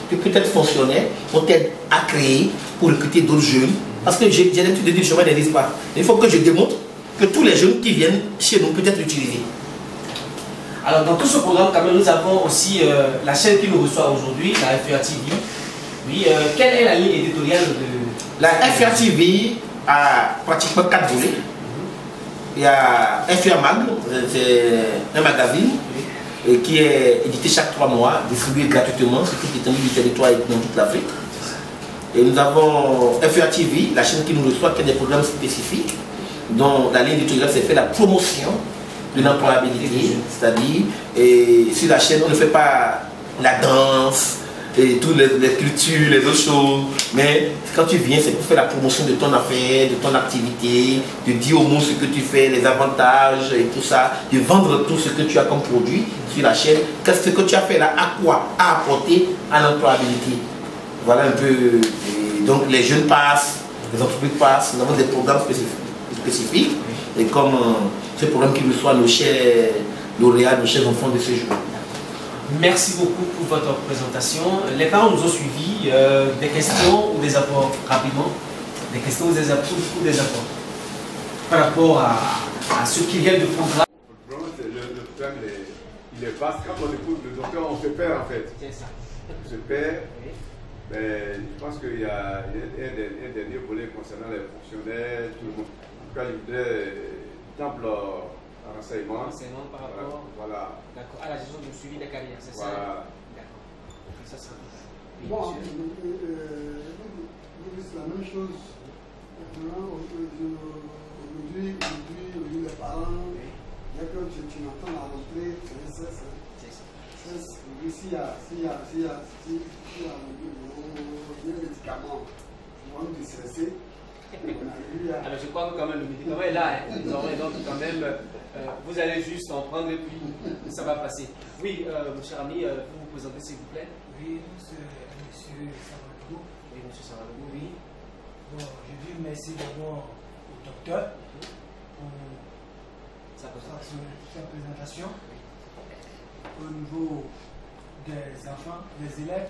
Tu peux être fonctionnaire, on t'aide à créer pour recruter d'autres jeunes. Parce que j'ai l'habitude de dire que le chemin n'existe pas. Il faut que je démontre que tous les jeunes qui viennent chez nous peuvent être utilisés. Alors dans tout ce programme, quand même, nous avons aussi la chaîne qui nous reçoit aujourd'hui, la FEA TV. Oui, quelle est la ligne éditoriale de... La FEA TV a pratiquement 4 volets. Il y a FEA Mag, c'est un magazine qui est édité chaque 3 mois, distribué gratuitement sur toute l'étendue du territoire et dans toute l'Afrique. Et nous avons FEA TV, la chaîne qui nous reçoit, qui a des programmes spécifiques, dont la ligne éditoriale c'est fait la promotion de l'employabilité, c'est-à-dire sur la chaîne on ne fait pas la danse et toutes les cultures, les autres choses, mais quand tu viens c'est pour faire la promotion de ton affaire, de ton activité, de dire au monde ce que tu fais, les avantages et tout ça, de vendre tout ce que tu as comme produit sur la chaîne, qu'est-ce que tu as fait là, à quoi, à apporter à l'employabilité. Voilà un peu, et donc les jeunes passent, les entreprises passent, nous avons des programmes spécifiques et comme ce programme qui reçoit nos chers lauréats, nos chers enfants de ce jour. Merci beaucoup pour votre présentation. Les parents nous ont suivis. Des questions ou des apports rapidement? Des questions ou des apports par rapport à ce qu'il y a de programme? Le programme, il est vaste. Quand on écoute le docteur, on se perd en fait. C'est ça. On se perd. Mais je pense qu'il y a un dernier volet concernant les fonctionnaires, tout le monde. En tout cas, je voudrais temple renseignement. Renseignement par rapport. Voilà. D'accord. À la gestion du suivi des carrières, c'est voilà. Ça? D'accord. Ça sera oui, bon, c'est la même chose. Aujourd'hui, les parents, dès que tu entends la rentrée, c'est ça. S'il y a un médicament pour nous distresser, alors je crois que quand même le médicament est là, hein. Donc quand même, vous allez juste en prendre et puis ça va passer. Oui, mon cher ami, vous vous présentez s'il vous plaît. Oui, c'est M. Savadou. Oui, M. Savadou, oui. Bon, je dis merci d'abord au docteur pour sa présentation. Au niveau des enfants, des élèves,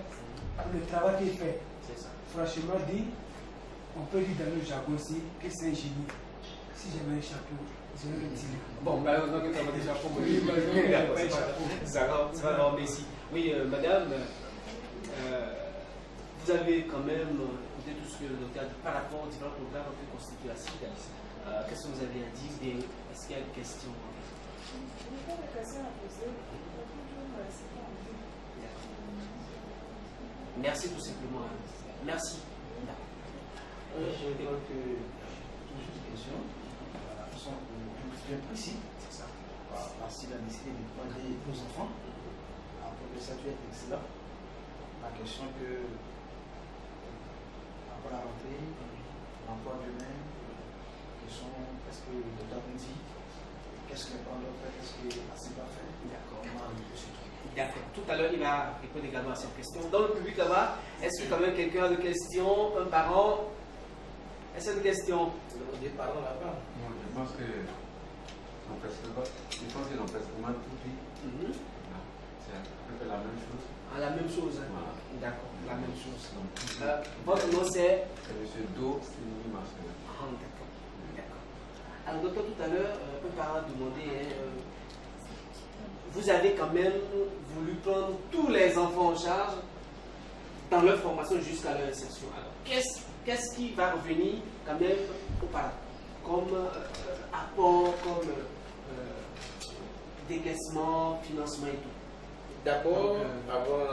pour le travail qu'il fait. C'est ça. Franchement dit, on peut dire dans le jargon aussi que c'est un génie. Si j'avais un chapeau, je vais le tirer. Bon, malheureusement que tu as déjà chapeau. Oui, ça va avoir merci. Oui, madame, vous avez quand même écouté tout ce que le docteur a dit par rapport aux différents programmes que constitue la CIDA. Qu'est-ce que vous avez à dire? Est-ce qu'il y a des questions? Je n'ai pas de questions à poser. Merci tout simplement. Merci. Je crois que juste une question. La façon bien précis, c'est ça. Parce qu'il a décidé de prendre vos enfants. Après ça, tu es excellent. La question que après la rentrée, l'emploi demain, question est-ce que le docteur nous dit qu'est-ce que les parents doivent faire, qu'est-ce que assez pas faire. D'accord. D'accord. Tout à l'heure, il va répondre également à cette question. Dans le public là-bas, est-ce que quand même quelqu'un a des questions? Un parent? Est-ce qu'il y a une question? Des parents là-bas. Je pense qu'ils ont presque tout dit. C'est c'est un peu la même chose. Ah, la même chose. Hein. Voilà. D'accord, la même chose. Votre nom c'est C'est M. Do Sylvie Marcel. Ah, d'accord. Alors, docteur, tout à l'heure, un parent demandait, vous avez quand même voulu prendre tous les enfants en charge dans leur formation jusqu'à leur insertion. Alors, qu'est-ce qui va revenir quand même aux parents comme apport, comme décaissement, financement et tout? D'abord, avant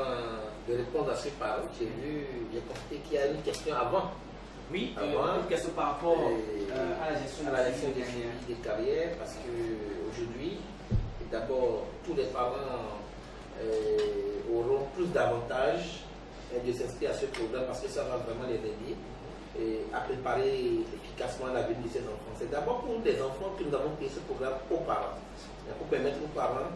de répondre à ce parent, j'ai constaté qu'il y a une question avant. Oui, avant, une question par rapport à la gestion des carrières, parce qu'aujourd'hui, d'abord, tous les parents auront plus d'avantages de s'inscrire à ce programme parce que ça va vraiment les aider à préparer efficacement l'avenir de ces enfants. C'est d'abord pour les enfants que nous avons créé ce programme aux parents, pour permettre aux parents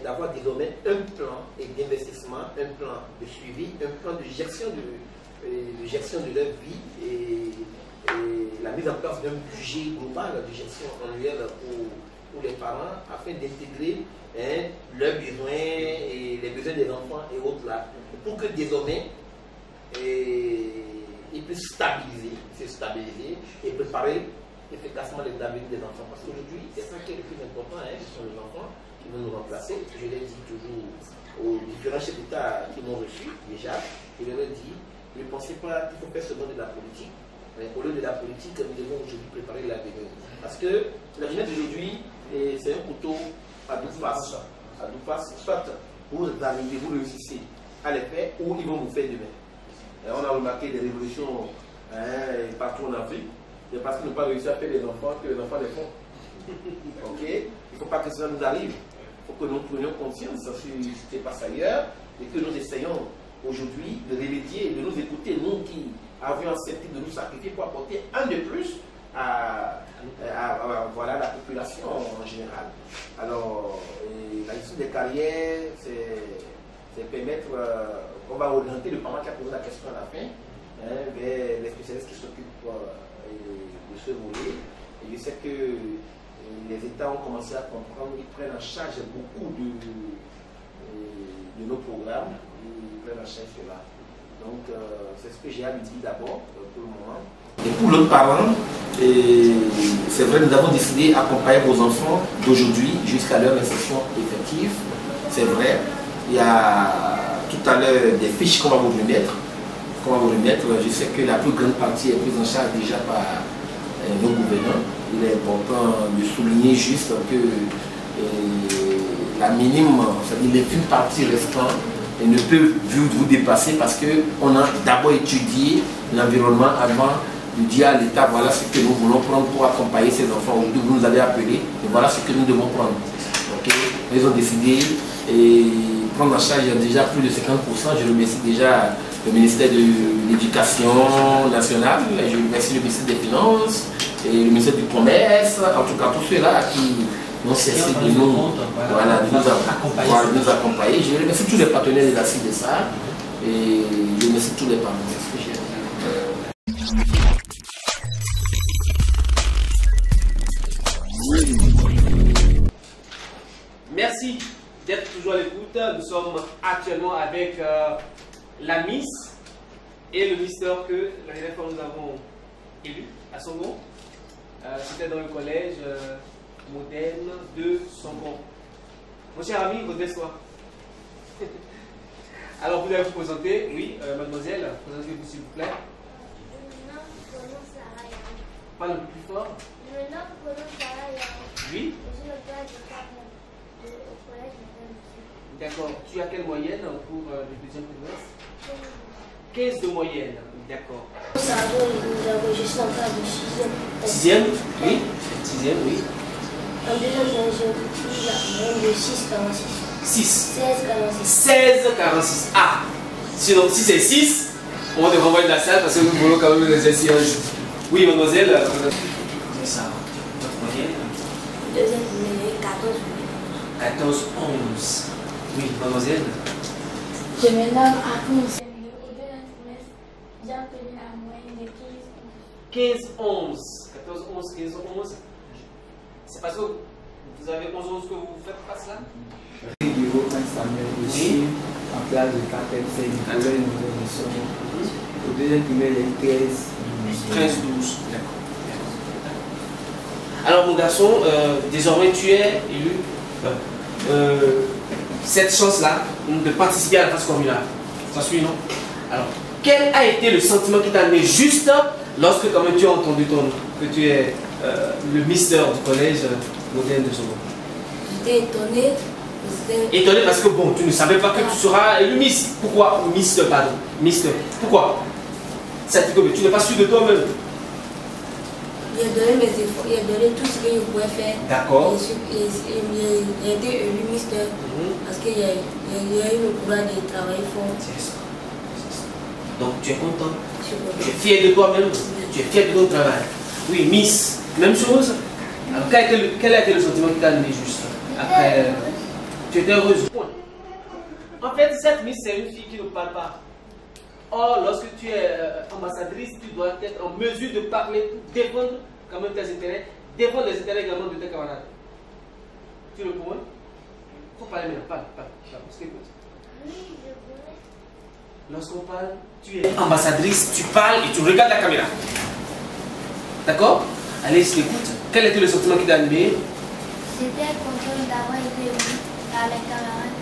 d'avoir désormais un plan d'investissement, un plan de suivi, un plan de gestion de leur vie et la mise en place d'un budget global de gestion annuelle pour les parents afin d'intégrer leurs besoins et les besoins des enfants et autres là, pour que désormais ils puissent se stabiliser et préparer efficacement l'avenir des enfants. Parce qu'aujourd'hui, c'est ça qui est le plus important, ce sont les enfants qui vont nous remplacer. Je l'ai dit toujours aux différents chefs d'État qui m'ont reçu déjà, je leur ai dit, ne pensez pas qu'il faut faire seulement de la politique. Mais au lieu de la politique, nous devons aujourd'hui préparer l'avenir. Parce que la jeunesse d'aujourd'hui, c'est un couteau à deux faces. À deux faces, soit vous arrivez, vous réussissez à les faire, ou ils vont vous faire demain. Et on a remarqué des révolutions partout en Afrique. C'est parce qu'ils n'ont pas réussi à faire les enfants que les enfants les font. Ok? Il ne faut pas que cela nous arrive. Il faut que nous prenions conscience de ce qui se passe ailleurs et que nous essayons aujourd'hui de remédier, de nous écouter, nous qui avions accepté de nous sacrifier pour apporter un de plus à voilà, la population en général. Alors, la gestion des carrières, c'est permettre, on va orienter le parent qui a posé la question à la fin, vers les spécialistes qui s'occupent de ce volet. Et je sais que les États ont commencé à comprendre, ils prennent en charge beaucoup de nos programmes, ils prennent en charge cela. Donc, c'est ce que j'ai à lui dire d'abord, pour le moment. Et pour l'autre parent, c'est vrai, nous avons décidé d'accompagner vos enfants d'aujourd'hui jusqu'à leur insertion effective. C'est vrai, il y a tout à l'heure des fiches qu'on va vous remettre. Je sais que la plus grande partie est prise en charge déjà par nos gouvernants. Il est important de souligner juste que la minime, c'est-à-dire les plus parties restantes, ne peut vous dépasser parce qu'on a d'abord étudié l'environnement avant de dire à l'État voilà ce que nous voulons prendre pour accompagner ces enfants. Aujourd'hui, vous nous avez appelés et voilà ce que nous devons prendre. Okay? Ils ont décidé de prendre en charge déjà plus de 50%. Je remercie déjà le ministère de l'Éducation nationale, je remercie le ministère des Finances et le ministère du Commerce, en tout cas tous ceux-là qui n'ont cessé de nous accompagner. Je remercie tous les partenaires de la CIDESA et je remercie tous les partenaires. Merci d'être toujours à l'écoute. Nous sommes actuellement avec la Miss et le Mister que la dernière fois nous avons élu à Songo. C'était dans le collège moderne de Songo. Mon cher ami, redresse-toi. Alors vous allez vous présenter, oui, mademoiselle, présentez-vous s'il vous plaît. Parle un peu plus fort. Oui. D'accord. Tu as quelle moyenne pour le deuxième trimestre? 15 de moyenne. D'accord. Je suis en classe de 6e. 6e? Oui. 6e, oui. En deuxième, j'ai obtenu la moyenne de 6,46. 16,46. Ah! Sinon, si c'est 6, on va te renvoyer de la salle parce que nous voulons quand même les exercices. Oui, mademoiselle. Ça, votre moyenne? Deuxième, 14. 14,11. Oui, mademoiselle. Je me nomme Akoun. Au deuxième trimestre, j'ai obtenu la moyenne de 15,11. 14,11, 15,11. C'est parce que vous avez 11,11 que vous faites face là? Samuel. Ici, en classe de 4e, c'est Nicolas Nelson. Au deuxième primaire, il y a 13-12. D'accord. Alors, mon garçon, désormais, tu es élu. Cette chance-là de participer à la phase communale. Ça suit, non? Alors, quel a été le sentiment qui t'a amené juste lorsque quand même tu as entendu que tu es le mister du collège moderne de Zomo? J'étais étonnée. Étonné parce que bon, tu ne savais pas que tu seras élu Miss. Pourquoi? Mister, pardon. Mister. Pourquoi? Ça dit que tu n'es pas sûr de toi-même. J'ai donné mes efforts, j'ai donné tout ce que je pouvais faire. D'accord. J'ai été élu Mister parce qu'il y a eu le courage de travailler fort. C'est ça. Donc tu es content. Je suis content. Tu es fier de toi-même. Tu es fier de ton travail. Oui, Miss. Même chose. Alors quel a été le sentiment qui t'a amené juste après? Tu étais heureuse. Point. En fait, cette Miss, c'est une fille qui ne parle pas. Or, lorsque tu es ambassadrice, tu dois être en mesure de parler, défendre quand même tes intérêts, défendre les intérêts également de tes camarades. Tu le comprends? Il faut parler maintenant. Parle. Parce que, lorsqu'on parle, tu es ambassadrice, tu parles et tu regardes la caméra. D'accord? Allez, je t'écoute. Quel était le sentiment qui t'a animé? J'étais contente d'avoir été élue par les camarades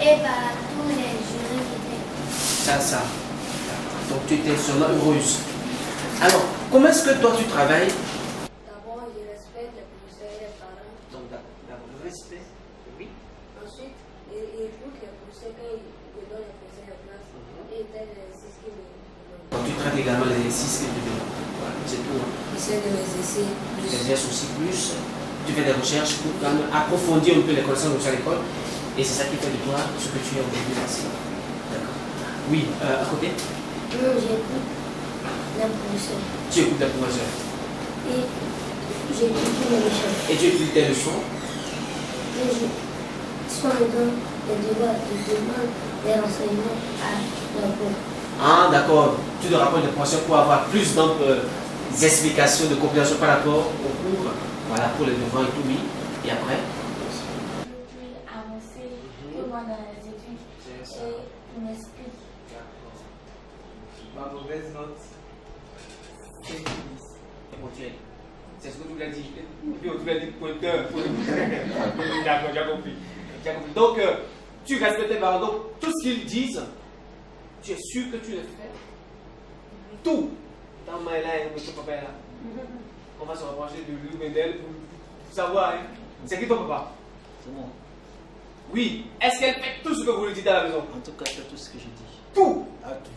et par tous les jurys qui étaient. Ça. Donc tu étais sûrement heureuse. Alors, comment est-ce que toi tu travailles? D'abord, je respecte les professeurs et les parents. Donc d'abord, le respect. Oui. Ensuite, j'écoute les professeurs quand ils me donnent les professeurs de classe et ils donnent les exercices qu'ils me donnent. Donc tu traites également les exercices qu'ils te donnent. Voilà, c'est tout. J'essaie de m'exercer Tu t'exerces aussi plus. Tu fais des recherches pour quand même approfondir un peu les connaissances de l'école. Et c'est ça qui fait de toi ce que tu es aujourd'hui. D'accord. Oui, à côté? Non, j'écoute les professeurs. Tu écoutes les professeurs. Et j'étudie mes leçons. Et tu écoutes tes leçons. Et si on me donne des débats, des renseignements à la cour. Ah, d'accord. Tu te rapportes des professeurs pour avoir plus d'explications, de compréhension par rapport au cours. Voilà, pour les devoirs et tout, oui. Et après? Plus avancé que moi dans les études. Et il m'explique. Ma mauvaise note, c'est 10. C'est ce que tu l'as dit. Tu l'as dit pointeur. D'accord, j'ai compris. Donc, tu respectes tes parents. Donc, tout ce qu'ils disent, tu es sûr que tu le fais. Tout. Dans ma là, papa est là. On va se rapprocher de Louis Mendel pour savoir. Hein. C'est qui ton papa? C'est moi. Oui. Est-ce qu'elle fait tout ce que vous lui dites à la maison? En tout cas, elle fait tout ce que je dis. Tout. Ah, tout.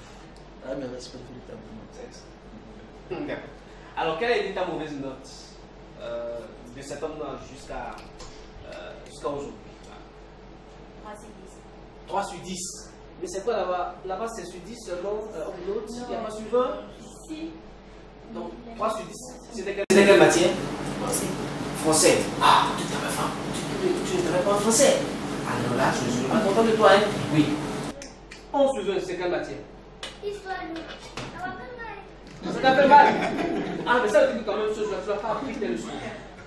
Elle me respecte véritablement. D'accord. Alors, quelle a été ta mauvaise note de cet homme-là jusqu'à aujourd'hui? 3 sur 10. 3 sur 10. Mais c'est quoi là-bas? Là-bas, c'est sur 10 seulement l'autre. Il n'y a pas sur 20? Si. Donc, 3 sur 10. C'était quelle matière? Français. Ah, tu ne travailles pas en français. Alors là, je ne suis pas content de toi. Hein? Oui. 11 sur 20, c'est quelle matière? Histoire. Ça t'a fait mal. Ah, mais ça veut dire quand même, chose, tu n'as pas appris tes leçons.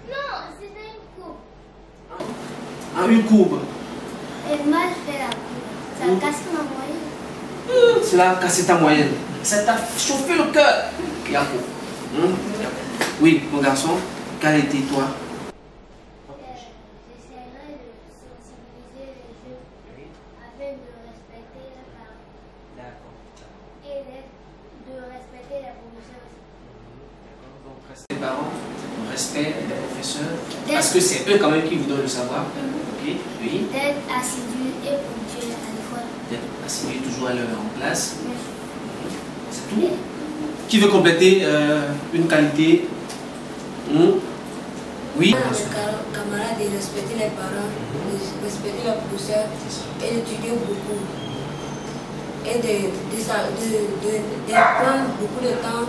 Non, c'était une courbe. Ah, une courbe. Et mal fait la courbe. Ça a cassé ma moyenne. Cela a cassé ta moyenne. Ça t'a chauffé le cœur. Yako. Oui, mon garçon, quel était toi? J'essaierai de sensibiliser les jeunes afin de respecter les parents. D'accord. Et de respecter les professeurs aussi. Donc, respect des parents, respect des professeurs. Parce que c'est eux quand même qui vous donnent le savoir. Ok, oui. D'être assidu et ponctuel à l'école. D'être assidu toujours à l'heure en classe. C'est tout. Qui veut compléter une qualité? Oui. Les camarades, de respecter les parents, de respecter les professeurs et d'étudier beaucoup. Et de prendre beaucoup de temps,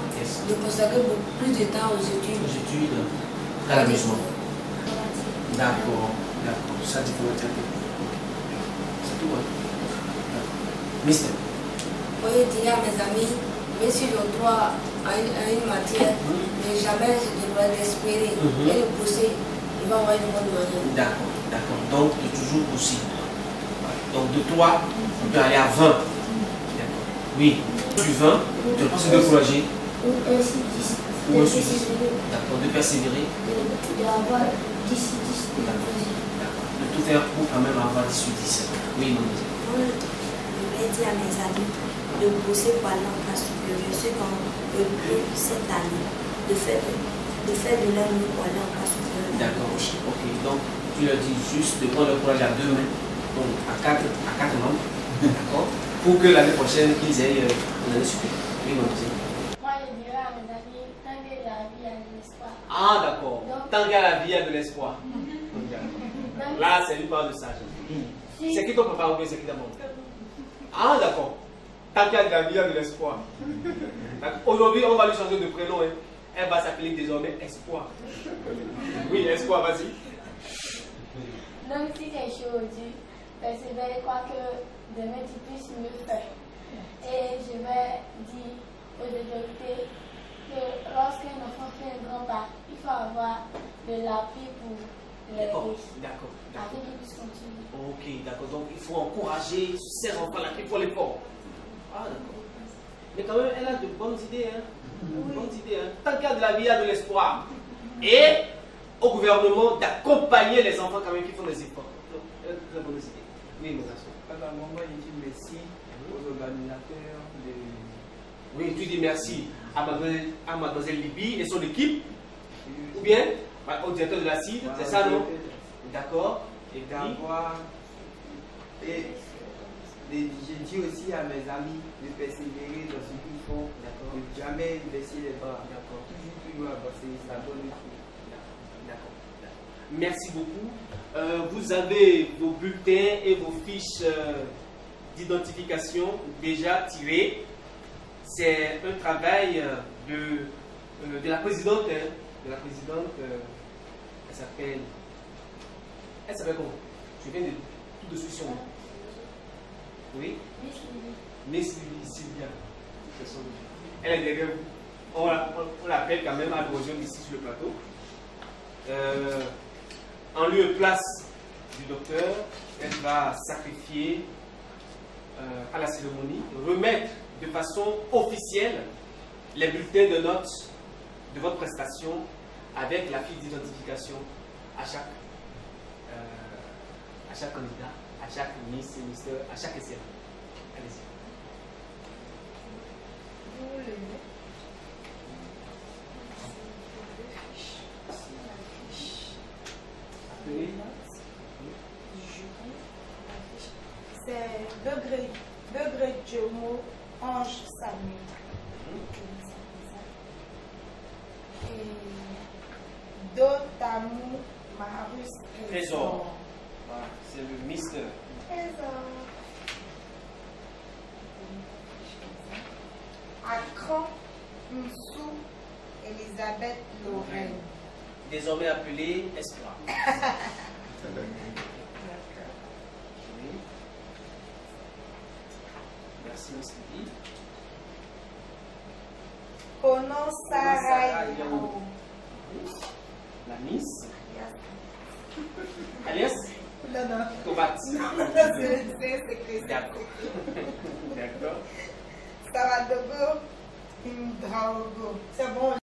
de consacrer beaucoup plus de temps aux études. Aux études, à la maison. D'accord, d'accord. Ça, tu peux mettre un peu. C'est tout, hein? Mister. Moi, je dirais à mes amis, même si le droit à une matière, mais jamais je devrais l'espérer et le pousser, il va avoir une bonne moyenne. D'accord, d'accord. Donc, de toujours pousser. Donc de 3, on peut aller à 20. Oui, du 20, tu penses d'encourager. Ou ainsi 10. Ou ainsi 10. D'accord, de persévérer. D'avoir 10 sur 10. D'accord. De tout faire pour quand même avoir 10 sur 10. Oui, non. Je vais dire à mes amis de bosser pour aller en classe supérieure, ce qu'on veut cette année, de faire de leur mieux pour aller en classe supérieure. D'accord, ok. Donc, tu leur dis juste de prendre le courage à 2 mains, donc à 4 membres, d'accord, pour que l'année prochaine, qu'ils aient une année supérieure. Oui, non, moi, je dirais à mes amis, tant que la vie a de l'espoir. Ah, d'accord. Tant qu'il y a la vie, il y a de l'espoir. Là, c'est une part de sage. C'est qui ton papa ou bien c'est qui ta maman? Ah, d'accord. Tant qu'il y a de la vie, il y a de l'espoir. Aujourd'hui, on va lui changer de prénom. Hein. Elle va s'appeler désormais Espoir. Oui, Espoir, vas-y. Donc, si c'est chaud aujourd'hui, persévérer quoi que demain tu puisses mieux faire. Et je vais dire aux autorités que lorsqu'un enfant fait un grand pas, il faut avoir de l'appui pour l'aider. D'accord. Afin qu'il puisse continuer. Ok, d'accord. Donc, il faut encourager ces enfants-là qui font l'effort. Ah, d'accord. Mais quand même, elle a de bonnes idées. Hein? Oui. Bonnes idées. Hein? Tant qu'il y a de la vie, il y a de l'espoir. Et au gouvernement d'accompagner les enfants quand même qui font des efforts. Donc, elle a de très bonnes idées. Oui, mon garçon. À un moment, il dit merci aux organisateurs de... Oui, tu dis merci à mademoiselle Libye et son équipe. Ou bien au directeur de la CID, c'est ça, non? D'accord. Et d'avoir... Et je dis aussi à mes amis de persévérer dans ce qu'ils font, de jamais baisser les bras, toujours avancer, ça donne le fruit. D'accord. Merci beaucoup. Vous avez vos bulletins et vos fiches d'identification déjà tirées. C'est un travail de la présidente. Elle s'appelle comment? Je viens de tout de suite son nom. Oui? Miss Sylvia. Elle est derrière vous. On l'appelle quand même à l'occasion ici sur le plateau. En lieu et place du docteur, elle va sacrifier à la cérémonie, remettre de façon officielle les bulletins de notes de votre prestation avec la fiche d'identification à chaque candidat, à chaque ministre, à chaque essai. Allez-y. C'est Degré Jomo Ange Samuel. Et Dotamou Marus Trésor. Voilà, c'est le mystère. Trésor. Accra Msou Elisabeth Lorraine. Désormais appelée Espoir. Merci, Miss Lily. Kono Sarayo. La Miss. Alias? Non. Tobat. C'est D'accord. D'accord. Saradogo Indraogo. C'est bon.